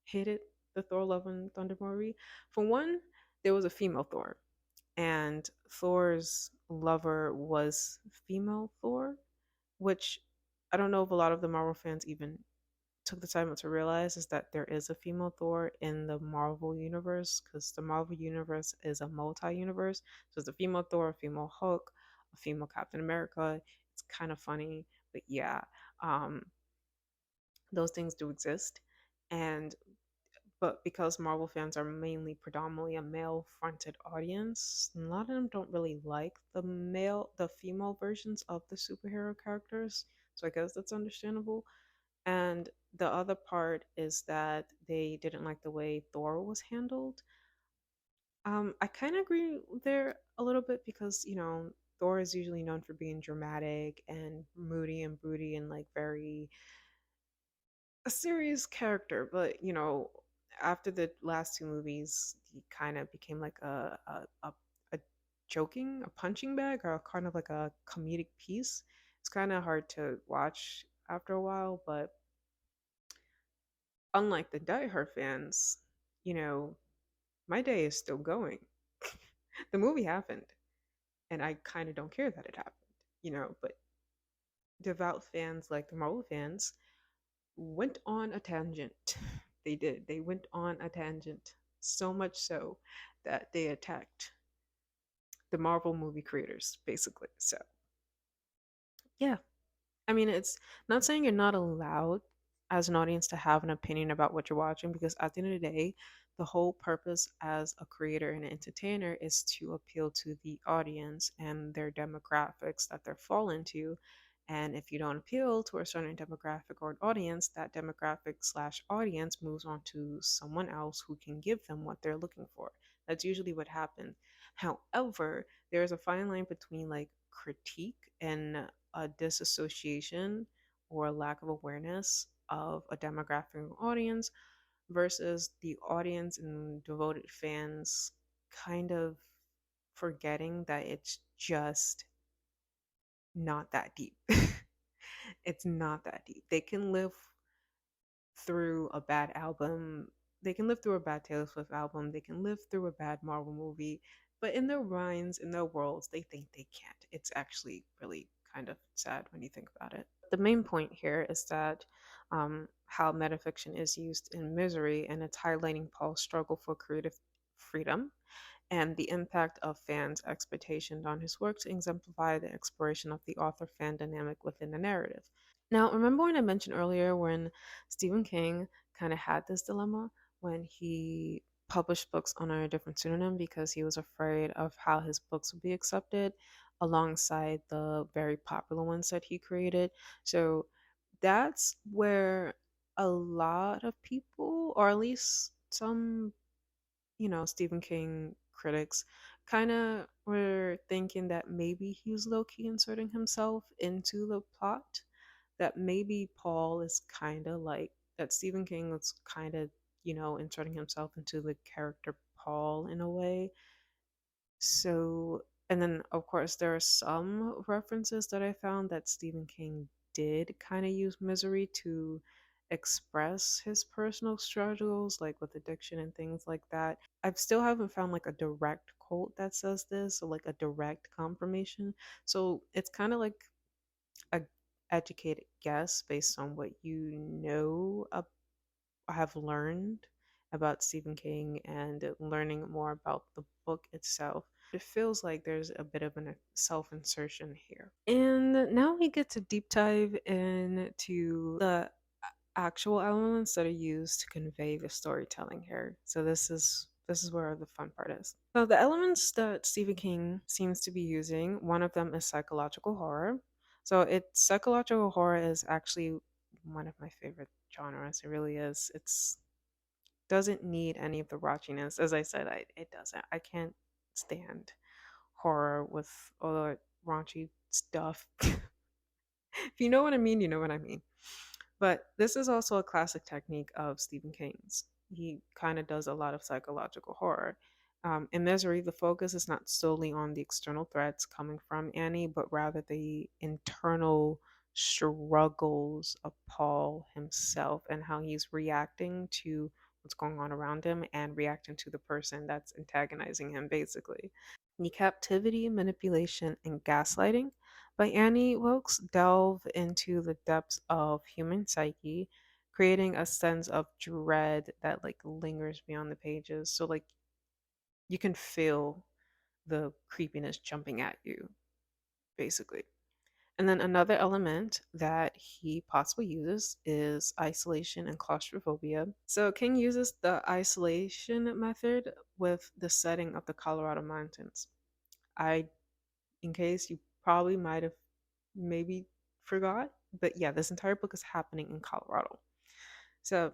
hated the Thor Love and Thunder movie. For one, there was a female Thor, and Thor's lover was female Thor, which I don't know if a lot of the Marvel fans even took the time to realize is that there is a female Thor in the Marvel universe because the Marvel universe is a multi-universe. So there's a female Thor, a female Hulk, a female Captain America. It's kind of funny, but yeah, um, those things do exist. And but because Marvel fans are mainly predominantly a male fronted audience, a lot of them don't really like the female versions of the superhero characters. So I guess that's understandable. And the other part is that they didn't like the way Thor was handled. I kind of agree there a little bit because, Thor is usually known for being dramatic and moody and broody and like very a serious character. But, after the last two movies, he kind of became like a joking, a punching bag, or kind of like a comedic piece. It's kind of hard to watch after a while, but unlike the diehard fans, you know, my day is still going. The movie happened, and I kind of don't care that it happened, but devout fans like the Marvel fans went on a tangent. They did. They went on a tangent, so much so that they attacked the Marvel movie creators, basically. So, yeah, I mean, it's not saying you're not allowed as an audience to have an opinion about what you're watching because at the end of the day, the whole purpose as a creator and an entertainer is to appeal to the audience and their demographics that they're fall into. And if you don't appeal to a certain demographic or audience, that demographic slash audience moves on to someone else who can give them what they're looking for. That's usually what happens. However, there's a fine line between like critique and a disassociation or a lack of awareness of a demographic audience versus the audience and devoted fans kind of forgetting that it's just not that deep. It's not that deep. They can live through a bad album. They can live through a bad Taylor Swift album. They can live through a bad Marvel movie. But in their minds, in their worlds, they think they can't. It's actually really kind of sad when you think about it. The main point here is that how metafiction is used in Misery, and it's highlighting Paul's struggle for creative freedom and the impact of fans' expectations on his work to exemplify the exploration of the author fan dynamic within the narrative. Now, remember when I mentioned earlier when Stephen King kind of had this dilemma when he published books under a different pseudonym because he was afraid of how his books would be accepted alongside the very popular ones that he created? So that's where a lot of people, or at least some, Stephen King critics, kind of were thinking that maybe he was low key inserting himself into the plot, that maybe Paul is kind of like that Stephen King was kind of, inserting himself into the character Paul in a way. So, and then of course, there are some references that I found that Stephen King did kind of use misery to express his personal struggles, like with addiction and things like that. I still haven't found like a direct quote that says this or like a direct confirmation. So it's kind of like a educated guess based on what you know have learned about Stephen King and learning more about the book itself. It feels like there's a bit of a self insertion here. And now we get to deep dive into the actual elements that are used to convey the storytelling here. So this is where the fun part is. So the elements that Stephen King seems to be using, one of them is psychological horror. So psychological horror is actually one of my favorite genres. It really is. It's doesn't need any of the raunchiness. As I said, it doesn't. I can't stand horror with, although raunchy stuff. If you know what I mean, you know what I mean. But this is also a classic technique of Stephen King's. He kind of does a lot of psychological horror. In Misery, the focus is not solely on the external threats coming from Annie, but rather the internal struggles of Paul himself and how he's reacting to what's going on around him and reacting to the person that's antagonizing him, basically. The Captivity, Manipulation, and Gaslighting by Annie Wilkes delve into the depths of human psyche, creating a sense of dread that like lingers beyond the pages. So like you can feel the creepiness jumping at you, basically. And then another element that he possibly uses is isolation and claustrophobia. So King uses the isolation method with the setting of the Colorado mountains. I in case you probably might have maybe forgot. But yeah, this entire book is happening in Colorado. So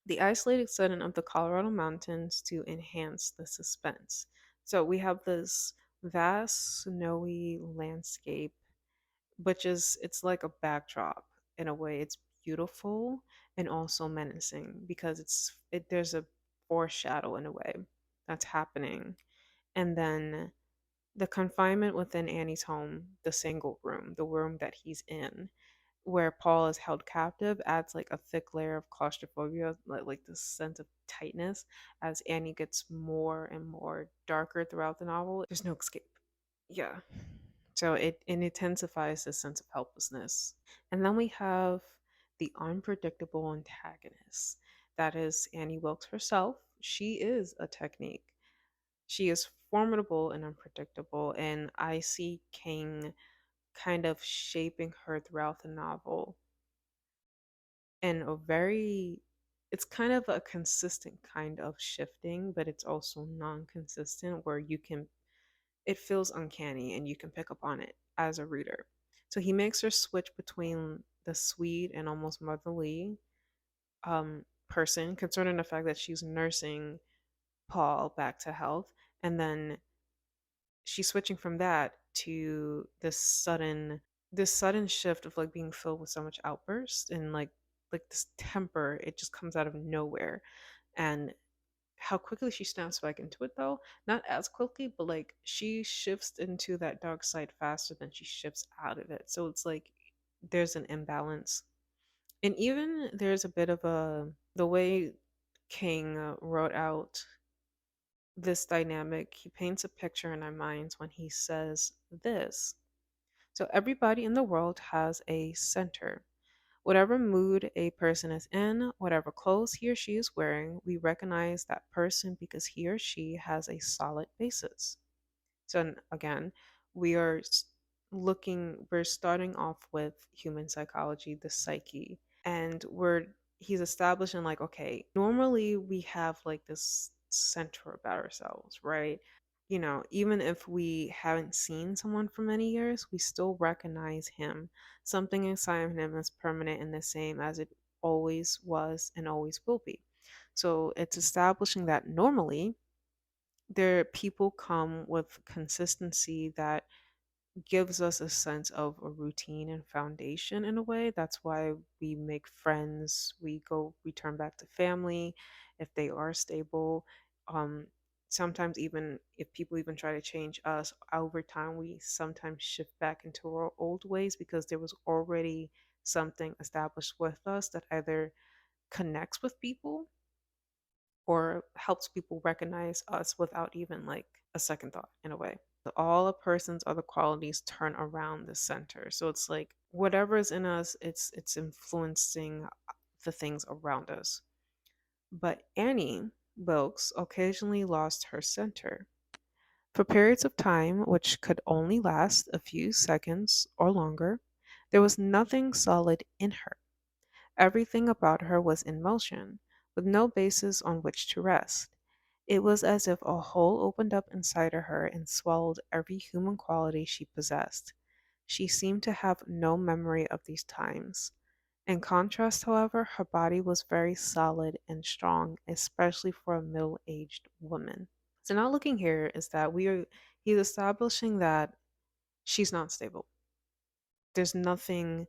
the isolated setting of the Colorado mountains to enhance the suspense. So we have this vast snowy landscape, which is it's like a backdrop in a way. It's beautiful and also menacing because there's a foreshadow in a way that's happening. And then the confinement within Annie's home, the single room, the room that he's in, where Paul is held captive, adds like a thick layer of claustrophobia, like this sense of tightness as Annie gets more and more darker throughout the novel. There's no escape. Yeah. So it intensifies this sense of helplessness. And then we have the unpredictable antagonist. That is Annie Wilkes herself. She is a technique. She is formidable and unpredictable, and I see King kind of shaping her throughout the novel in a very it's kind of a consistent kind of shifting, but it's also non-consistent where you can it feels uncanny and you can pick up on it as a reader. So he makes her switch between the sweet and almost motherly person concerning the fact that she's nursing Paul back to health, and then she's switching from that to this sudden shift of like being filled with so much outburst and like this temper. It just comes out of nowhere. And how quickly she snaps back into it, though, not as quickly, but like she shifts into that dark side faster than she shifts out of it. So it's like there's an imbalance. And even there's a bit of a the way King wrote out this dynamic, he paints a picture in our minds when he says this. So, everybody in the world has a center. Whatever mood a person is in, whatever clothes he or she is wearing, we recognize that person because he or she has a solid basis. So, again, we are we're starting off with human psychology, the psyche, and he's establishing like, okay, normally we have like this center about ourselves, right? Even if we haven't seen someone for many years, we still recognize him. Something inside of him is permanent and the same as it always was and always will be. So it's establishing that normally there people come with consistency that gives us a sense of a routine and foundation in a way. That's why we make friends, we turn back to family if they are stable. Um, Sometimes even if people even try to change us over time, we sometimes shift back into our old ways because there was already something established with us that either connects with people or helps people recognize us without even like a second thought in a way. All a person's other qualities turn around the center. So it's like whatever is in us, it's influencing the things around us. But Annie Wilkes occasionally lost her center. For periods of time which could only last a few seconds or longer, there was nothing solid in her. Everything about her was in motion, with no basis on which to rest. It was as if a hole opened up inside of her and swallowed every human quality she possessed. She seemed to have no memory of these times. In contrast, however, her body was very solid and strong, especially for a middle aged woman. So now looking here is that he's establishing that she's not stable. There's nothing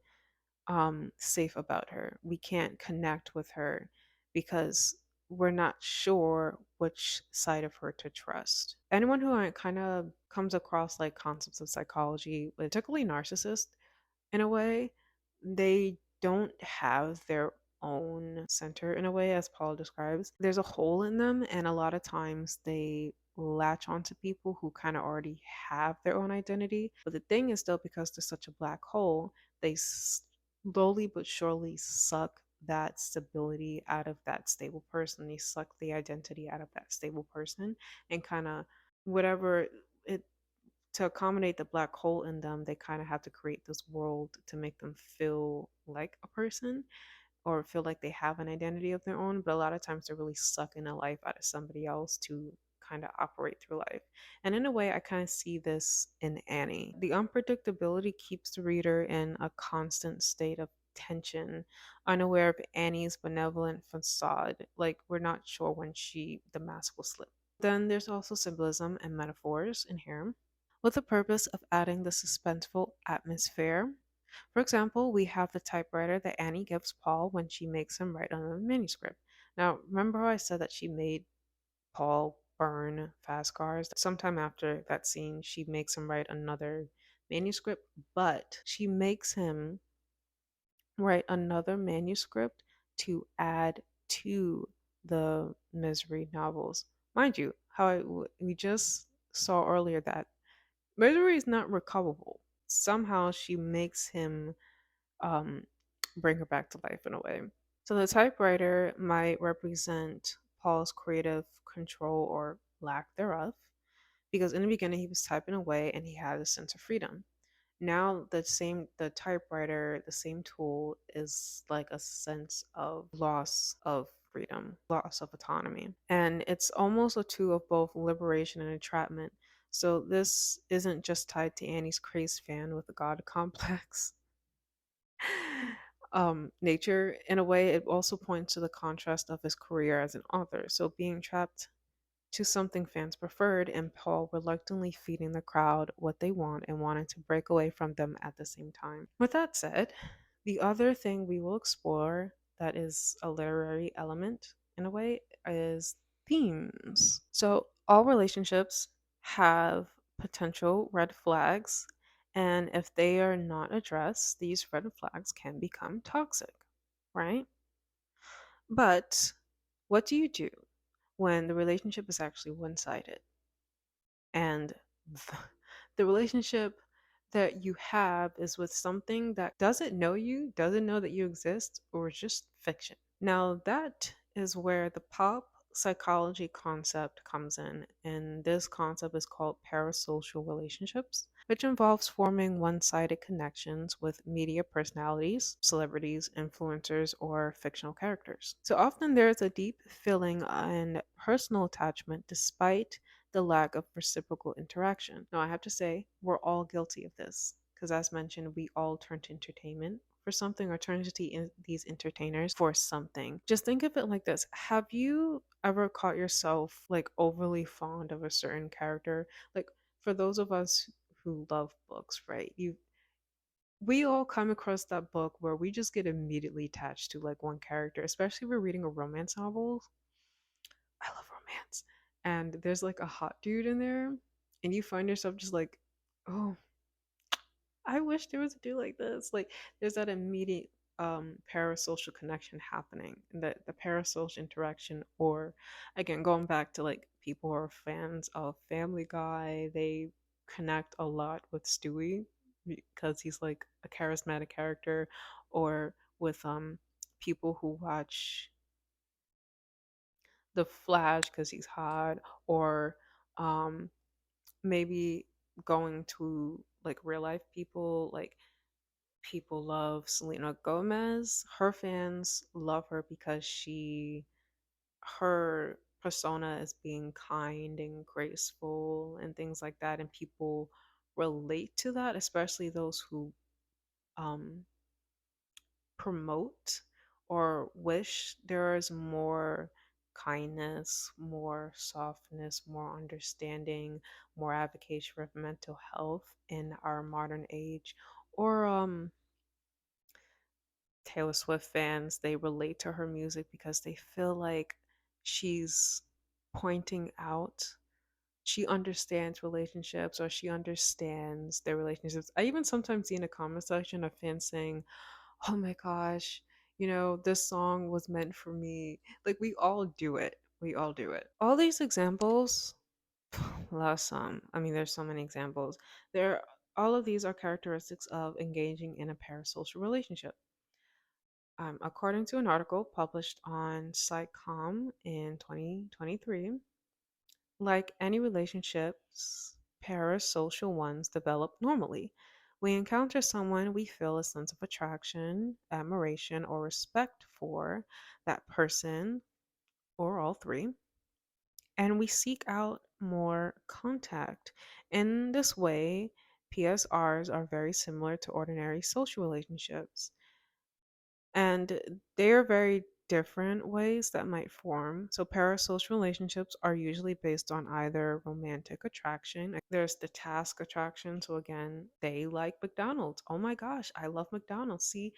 safe about her. We can't connect with her because we're not sure which side of her to trust. Anyone who kind of comes across like concepts of psychology, particularly narcissists, in a way, they don't have their own center in a way, as Paul describes. There's a hole in them, and a lot of times they latch onto people who kind of already have their own identity. But the thing is, still, because there's such a black hole, they slowly but surely suck that stability out of that stable person. They suck the identity out of that stable person and kind of whatever it to accommodate the black hole in them, they kind of have to create this world to make them feel like a person or feel like they have an identity of their own. But a lot of times they're really sucking the life out of somebody else to kind of operate through life. And in a way, I kind of see this in Annie. The unpredictability keeps the reader in a constant state of tension, unaware of Annie's benevolent facade. Like, we're not sure when the mask will slip. Then there's also symbolism and metaphors in here with the purpose of adding the suspenseful atmosphere. For example, we have the typewriter that Annie gives Paul when she makes him write on a manuscript. Now, remember how I said that she made Paul burn fast cars? Sometime after that scene, she makes him write another manuscript, but she makes him write another manuscript to add to the Misery novels. Mind you, we just saw earlier that Misery is not recoverable. Somehow she makes him um, bring her back to life in a way. So the typewriter might represent Paul's creative control or lack thereof, because in the beginning he was typing away and he had a sense of freedom. Now the typewriter, the same tool is like a sense of loss of freedom, loss of autonomy. And it's almost a tool of both liberation and entrapment. So this isn't just tied to Annie's crazed fan with a god complex. Nature, in a way, it also points to the contrast of his career as an author. So being trapped to something fans preferred, and Paul reluctantly feeding the crowd what they want and wanting to break away from them at the same time. With that said, the other thing we will explore that is a literary element in a way is themes. So, all relationships have potential red flags, and if they are not addressed, these red flags can become toxic, right? But what do you do when the relationship is actually one sided and the relationship that you have is with something that doesn't know you, doesn't know that you exist, or is just fiction? Now, that is where the pop psychology concept comes in, and this concept is called parasocial relationships, which involves forming one sided connections with media personalities, celebrities, influencers, or fictional characters. So often there is a deep feeling and personal attachment despite the lack of reciprocal interaction. Now, I have to say, we're all guilty of this because, as mentioned, we all turn to entertainment for something or turn to these entertainers for something. Just think of it like this. Have you ever caught yourself like overly fond of a certain character? Like, for those of us who love books, right? We all come across that book where we just get immediately attached to like one character, especially if we're reading a romance novel. I love romance. And there's like a hot dude in there, and you find yourself just like, oh, I wish there was a dude like this. Like, there's that immediate parasocial connection happening, and that the parasocial interaction, or again, going back to like people who are fans of Family Guy, they connect a lot with Stewie because he's like a charismatic character, or with people who watch The Flash because he's hot, or um maybe going to like real life people, like people love Selena Gomez. Her fans love her because her persona is being kind and graceful and things like that, and people relate to that, especially those who um promote or wish there is more kindness, more softness, more understanding, more advocacy for mental health in our modern age. Or Taylor Swift fans, they relate to her music because they feel like she's pointing out, she understands relationships or she understands their relationships. I even sometimes see in the comment section of fans saying, "Oh my gosh, this song was meant for me." Like we all do it. We all do it. All these examples, I mean, there's so many examples. There, all of these are characteristics of engaging in a parasocial relationship. According to an article published on Psychom in 2023, like any relationships, parasocial ones develop normally. We encounter someone, we feel a sense of attraction, admiration, or respect for that person, or all three, and we seek out more contact. In this way, PSRs are very similar to ordinary social relationships. And they are very different ways that might form. So, parasocial relationships are usually based on either romantic attraction. There's the task attraction. So, again, they like McDonald's. Oh my gosh, I love McDonald's. See,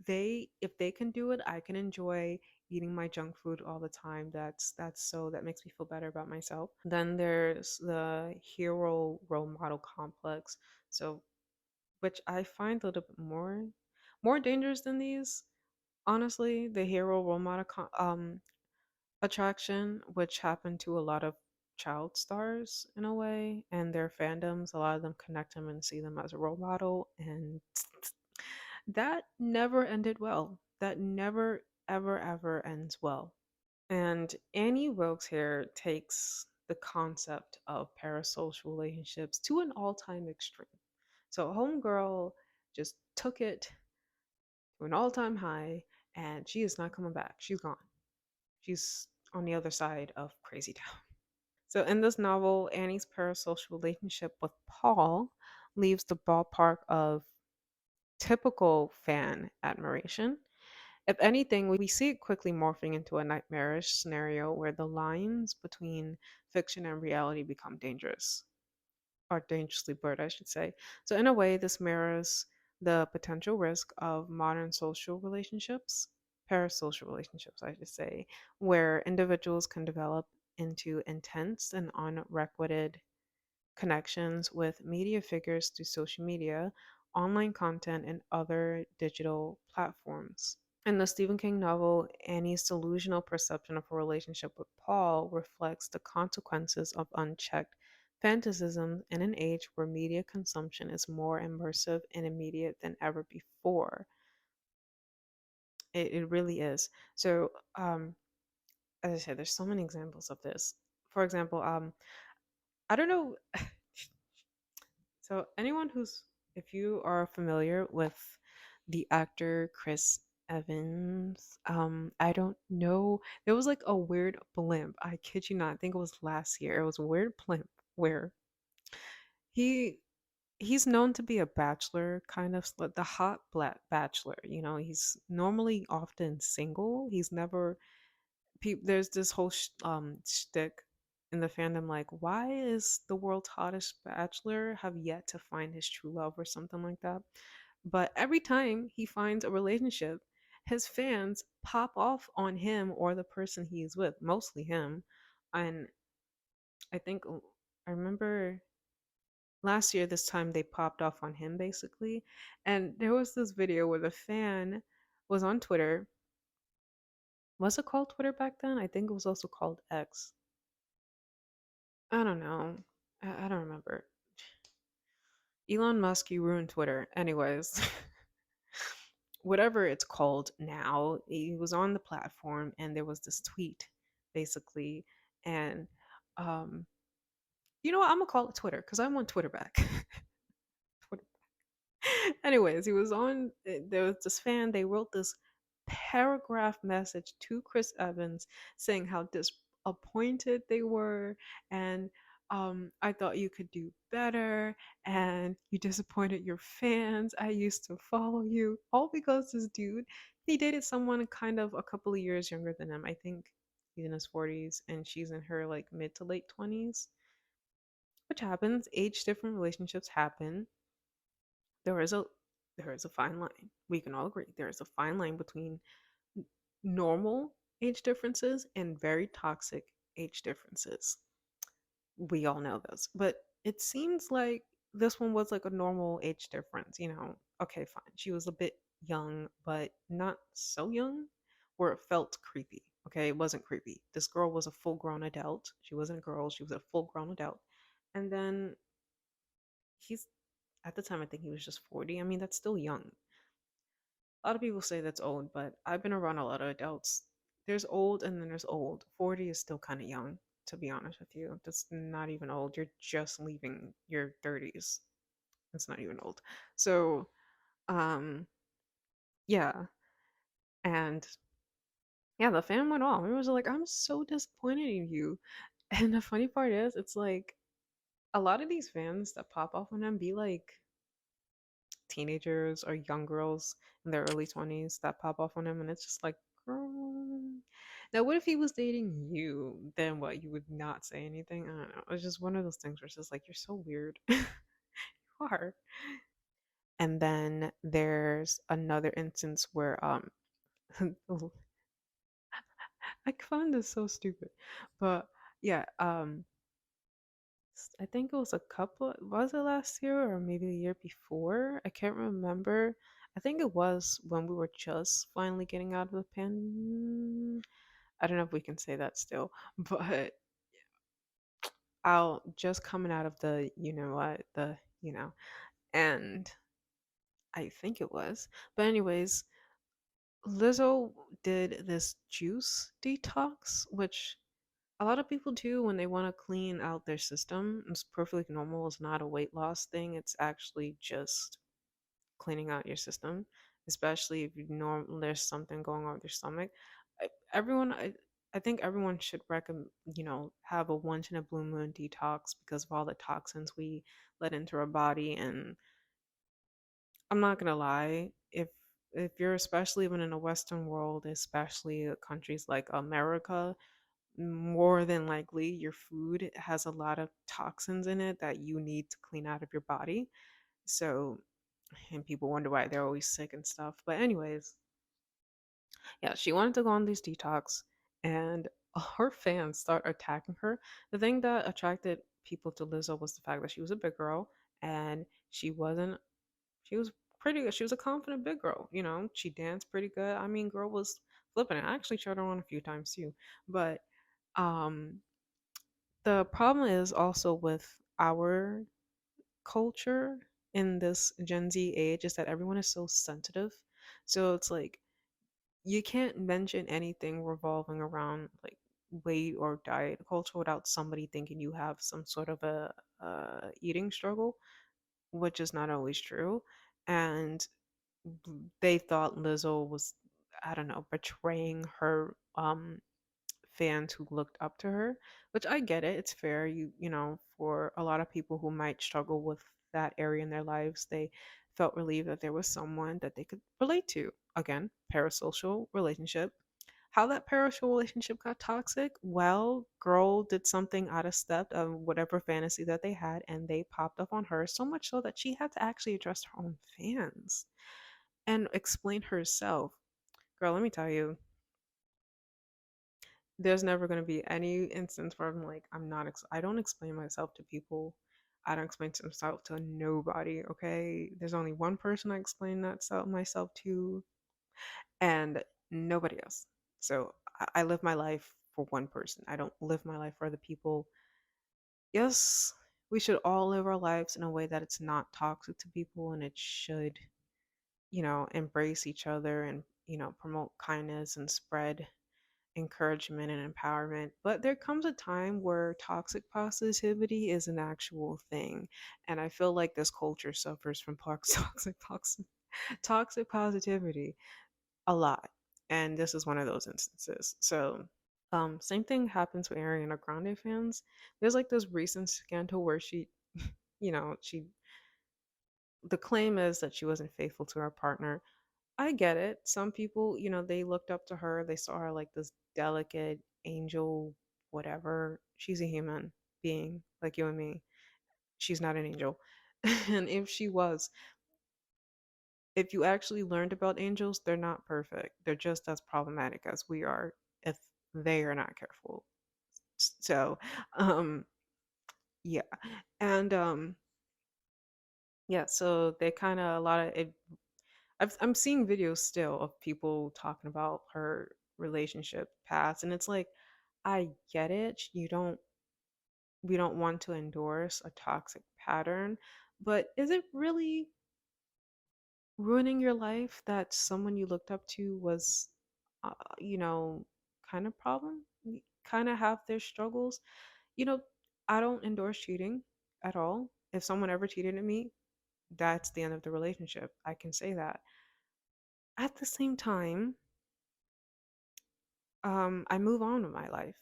if they can do it, I can enjoy eating my junk food all the time. That makes me feel better about myself. Then there's the hero role model complex. So, which I find a little bit more dangerous than these. Honestly, the hero role model attraction, which happened to a lot of child stars in a way, and their fandoms, a lot of them connect them and see them as a role model, and that never ended well. That never, ever, ever ends well. And Annie Wilkes here takes the concept of parasocial relationships to an all time extreme. So, Homegirl just took it to an all time high, and she is not coming back. She's gone. She's on the other side of Crazy Town. So, in this novel, Annie's parasocial relationship with Paul leaves the ballpark of typical fan admiration. If anything, we see it quickly morphing into a nightmarish scenario where the lines between fiction and reality become dangerous, or dangerously blurred, I should say. So, in a way, this mirrors the potential risk of modern social relationships, parasocial relationships, I should say, where individuals can develop into intense and unrequited connections with media figures through social media, online content, and other digital platforms. In the Stephen King novel, Annie's delusional perception of her relationship with Paul reflects the consequences of unchecked fantasism in an age where media consumption is more immersive and immediate than ever before. It really is. So, as I said, there's so many examples of this. For example, I don't know. So, if you are familiar with the actor Chris Evans, I don't know. There was like a weird blimp. I kid you not. I think it was last year. It was a weird blimp where he he's known to be a bachelor, kind of like the hot black bachelor. He's normally often single. He's never there's this whole shtick in the fandom, like, why is the world's hottest bachelor have yet to find his true love or something like that? But every time he finds a relationship, his fans pop off on him or the person he is with, mostly him. And I think I remember last year this time they popped off on him basically. And there was this video where the fan was on Twitter. Was it called Twitter back then? I think it was also called X. I don't know. I don't remember. Elon Musk, you ruined Twitter. Anyways, whatever it's called now, he was on the platform and there was this tweet basically. And um, you know what? I'm gonna call it Twitter because I want Twitter back. Twitter. Anyways, there was this fan, they wrote this paragraph message to Chris Evans saying how disappointed they were, and I thought you could do better, and you disappointed your fans. I used to follow you. All because this dude, he dated someone kind of a couple of years younger than him, I think. he's in his 40s, and she's in her like mid to late 20s, which happens. Age different relationships happen. There is a there is a fine line. We can all agree there is a fine line between normal age differences and very toxic age differences. We all know this, but it seems like this one was like a normal age difference, you know. Okay, fine. She was a bit young, but not so young where it felt creepy. Okay, it wasn't creepy. This girl was a full grown adult. She wasn't a girl, she was a full grown adult. And then he's, at the time, I think he was just 40. I mean, that's still young. A lot of people say that's old, but I've been around a lot of adults. There's old and then there's old. 40 is still kind of young, to be honest with you. That's not even old. You're just leaving your 30s. It's not even old. So, um, yeah. And yeah, the fan went off. It was like, I'm so disappointed in you. And the funny part is, it's like a lot of these fans that pop off on them be like teenagers or young girls in their early 20s that pop off on him, and it's just like, girl. Now what if he was dating you? Then what, you would not say anything? I don't know, it's just one of those things where it's just like, you're so weird. You are. And then there's another instance where I found this so stupid, but yeah, I think it was a couple, was it last year or maybe the year before? I can't remember. I think it was when we were just finally getting out of the I don't know if we can say that still, but out just coming out of the, you know what, the, you know, and I think it was. But anyways, Lizzo did this juice detox, which a lot of people do when they want to clean out their system. It's perfectly normal. It's not a weight loss thing. It's actually just cleaning out your system, especially if you know there's something going on with your stomach. Everyone, I think everyone should recommend, you know, have a once in a blue moon detox because of all the toxins we let into our body. And I'm not gonna lie, if you're especially living in a Western world, especially countries like America, more than likely your food has a lot of toxins in it that you need to clean out of your body. So, and people wonder why they're always sick and stuff. But anyways, yeah, she wanted to go on these detox, and her fans start attacking her. The thing that attracted people to Lizzo was the fact that she was a big girl, and she was pretty good. She was a confident big girl, you know. She danced pretty good. I mean, girl was flipping it. I actually showed her on a few times too. But um the problem is also with our culture in this Gen Z age is that everyone is so sensitive. So it's like you can't mention anything revolving around like weight or diet culture without somebody thinking you have some sort of a eating struggle, which is not always true. And they thought Lizzo was, I don't know, betraying her fans who looked up to her, which I get it. It's fair. You know, for a lot of people who might struggle with that area in their lives, they felt relieved that there was someone that they could relate to. Again, parasocial relationship. How that parasocial relationship got toxic? Well, girl did something out of step of whatever fantasy that they had, and they popped up on her so much so that she had to actually address her own fans and explain herself. Girl, let me tell you, there's never going to be any instance where I'm like, I don't explain myself to people. I don't explain myself to nobody, okay? There's only one person I explain that myself to, and nobody else. So I live my life for one person. I don't live my life for other people. Yes, we should all live our lives in a way that it's not toxic to people, and it should, you know, embrace each other and, you know, promote kindness and spread encouragement and empowerment. But there comes a time where toxic positivity is an actual thing. And I feel like this culture suffers from toxic positivity a lot. And this is one of those instances. So, same thing happens with Ariana Grande fans. There's like this recent scandal where she, you know, the claim is that she wasn't faithful to her partner. I get it. Some people, you know, they looked up to her. They saw her like this delicate angel, whatever. She's a human being like you and me. She's not an angel. And if she was, if you actually learned about angels, they're not perfect. They're just as problematic as we are if they are not careful. So, um, yeah. And yeah, so they kind of a lot of it. I'm seeing videos still of people talking about her relationship past, and it's like, I get it. We don't want to endorse a toxic pattern, but is it really ruining your life that someone you looked up to was, you know, kind of problem, kind of have their struggles? You know, I don't endorse cheating at all. If someone ever cheated on me, that's the end of the relationship. I can say that. At the same time, I move on with my life.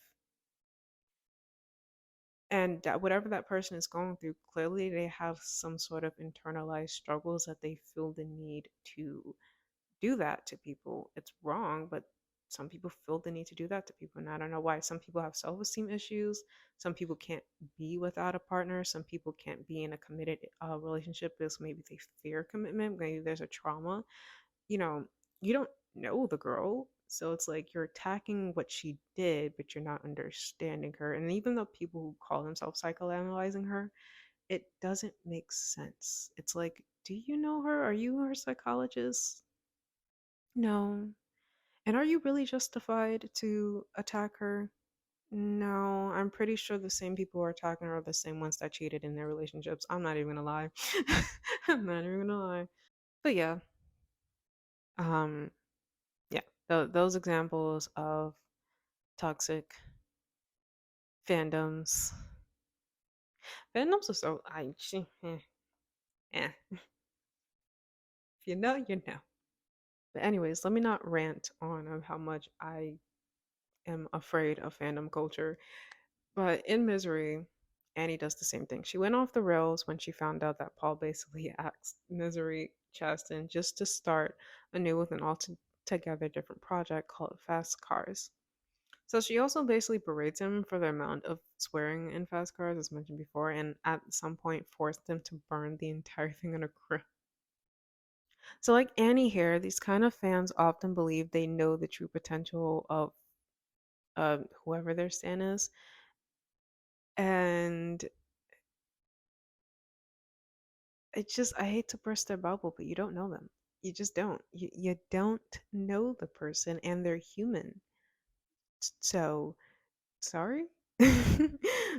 And that whatever that person is going through, clearly they have some sort of internalized struggles that they feel the need to do that to people. It's wrong, but some people feel the need to do that to people. And I don't know why. Some people have self esteem issues. Some people can't be without a partner. Some people can't be in a committed relationship because maybe they fear commitment. Maybe there's a trauma. You know, you don't know the girl. So it's like you're attacking what she did, but you're not understanding her. And even though people who call themselves psychoanalyzing her, it doesn't make sense. It's like, do you know her? Are you her psychologist? No. And are you really justified to attack her? No, I'm pretty sure the same people who are attacking her are the same ones that cheated in their relationships. I'm not even gonna lie. I'm not even gonna lie. But yeah, um, yeah, those examples of toxic fandoms. Fandoms are so if you know, you know. But anyways, let me not rant on of how much I am afraid of fandom culture. But in Misery, Annie does the same thing. She went off the rails when she found out that Paul basically asked Misery Chastain just to start anew with an altogether different project called Fast Cars. So she also basically berates him for the amount of swearing in Fast Cars, as mentioned before, and at some point forced him to burn the entire thing on a grill. So, like Annie here, these kind of fans often believe they know the true potential of whoever their stan is, and it's just I hate to burst their bubble, but you don't know them. You just don't. You don't know the person, and they're human. So sorry.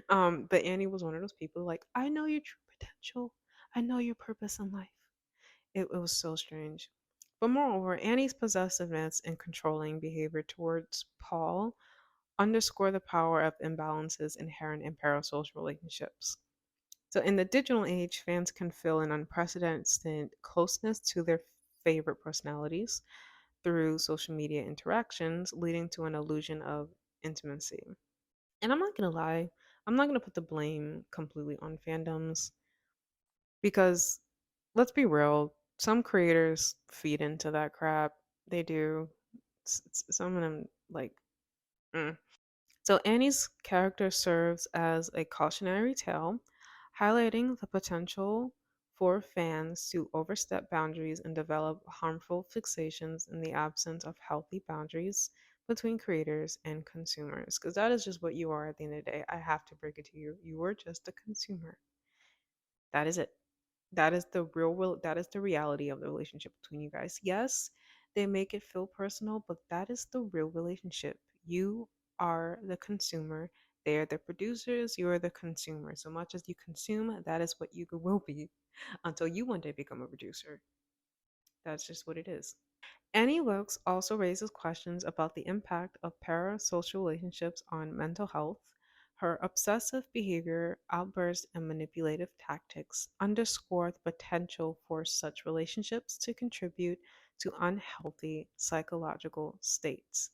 But Annie was one of those people like, I know your true potential. I know your purpose in life. It was so strange. But moreover, Annie's possessiveness and controlling behavior towards Paul underscore the power of imbalances inherent in parasocial relationships. So, in the digital age, fans can feel an unprecedented closeness to their favorite personalities through social media interactions, leading to an illusion of intimacy. And I'm not gonna lie, I'm not gonna put the blame completely on fandoms because let's be real, some creators feed into that crap. They do. Some of them, like, mm. So Annie's character serves as a cautionary tale, highlighting the potential for fans to overstep boundaries and develop harmful fixations in the absence of healthy boundaries between creators and consumers. Because that is just what you are at the end of the day. I have to break it to you. You are just a consumer. That is it. That is the that is the reality of the relationship between you guys. Yes, they make it feel personal, but that is the real relationship. You are the consumer. They are the producers. You are the consumer. So much as you consume, that is what you will be until you one day become a producer. That's just what it is. Annie Wilkes also raises questions about the impact of parasocial relationships on mental health. Her obsessive behavior, outbursts, and manipulative tactics underscore the potential for such relationships to contribute to unhealthy psychological states.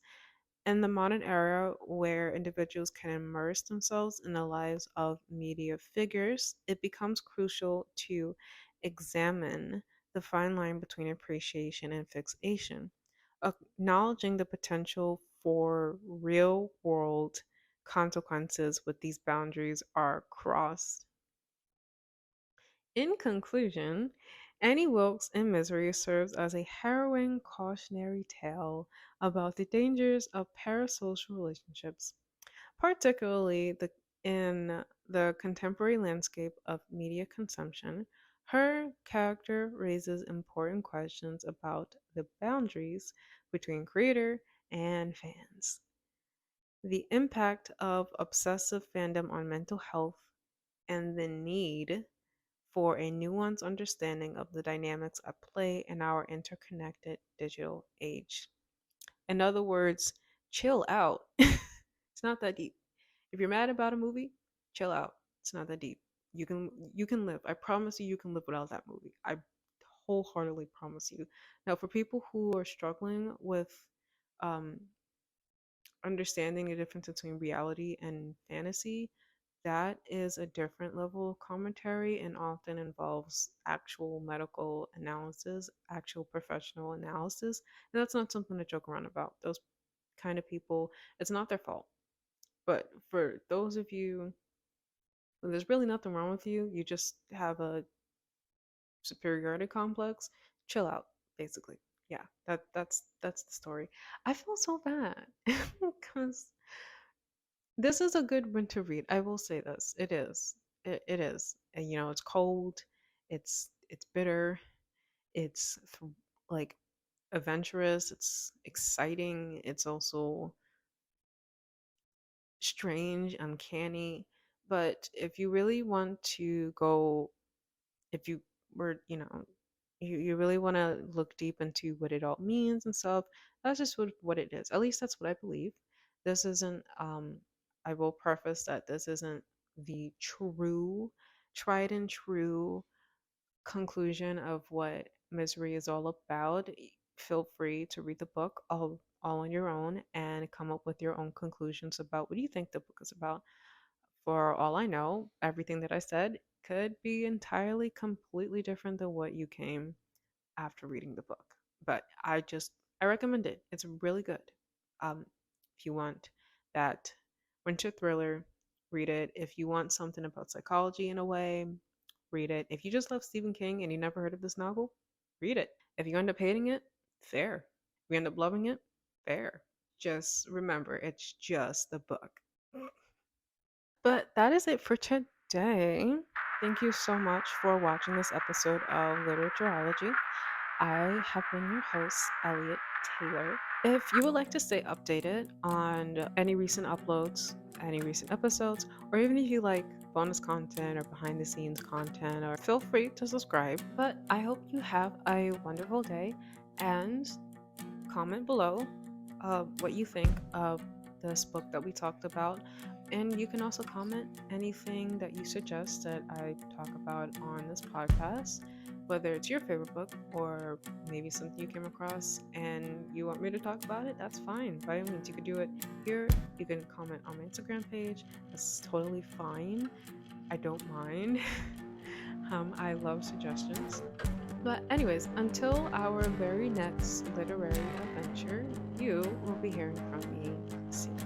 In the modern era, where individuals can immerse themselves in the lives of media figures, it becomes crucial to examine the fine line between appreciation and fixation, acknowledging the potential for real world consequences when these boundaries are crossed. In conclusion, Annie Wilkes in Misery serves as a harrowing cautionary tale about the dangers of parasocial relationships, particularly in the contemporary landscape of media consumption. Her character raises important questions about the boundaries between creator and fans, the impact of obsessive fandom on mental health, and the need for a nuanced understanding of the dynamics at play in our interconnected digital age. In other words, chill out. It's not that deep. If you're mad about a movie, chill out. It's not that deep. You can live. I promise you can live without that movie. I wholeheartedly promise you. Now, for people who are struggling with um, understanding the difference between reality and fantasy, that is a different level of commentary and often involves actual medical analysis, actual professional analysis. And that's not something to joke around about. Those kind of people, it's not their fault. But for those of you, when there's really nothing wrong with you, you just have a superiority complex, chill out, basically. Yeah, that's the story. I feel so bad because this is a good winter read. I will say this. It is. It is. And it's cold. It's bitter. It's like adventurous. It's exciting. It's also strange, uncanny. But if you really want to go, if you were, you really want to look deep into what it all means and stuff, that's just what it is. At least that's what I believe. This isn't, I will preface that this isn't the true, tried and true conclusion of what Misery is all about. Feel free to read the book all on your own and come up with your own conclusions about what you think the book is about. For all I know, everything that I said could be entirely completely different than what you came after reading the book. But I recommend it. It's really good. If you want that winter thriller, read it. If you want something about psychology in a way, read it. If you just love Stephen King and you never heard of this novel, read it. If you end up hating it, fair. If you end up loving it, fair. Just remember, it's just the book. But that is it for today. Thank you so much for watching this episode of Literatureology. I have been your host, Eliot Taylor. If you would like to stay updated on any recent uploads, any recent episodes, or even if you like bonus content or behind the scenes content, or feel free to subscribe. But I hope you have a wonderful day and comment below what you think of this book that we talked about. And you can also comment anything that you suggest that I talk about on this podcast, whether it's your favorite book or maybe something you came across and you want me to talk about it. That's fine. By all means, you could do it here. You can comment on my Instagram page. That's totally fine. I don't mind. I love suggestions. But anyways, until our very next literary adventure, you will be hearing from me soon.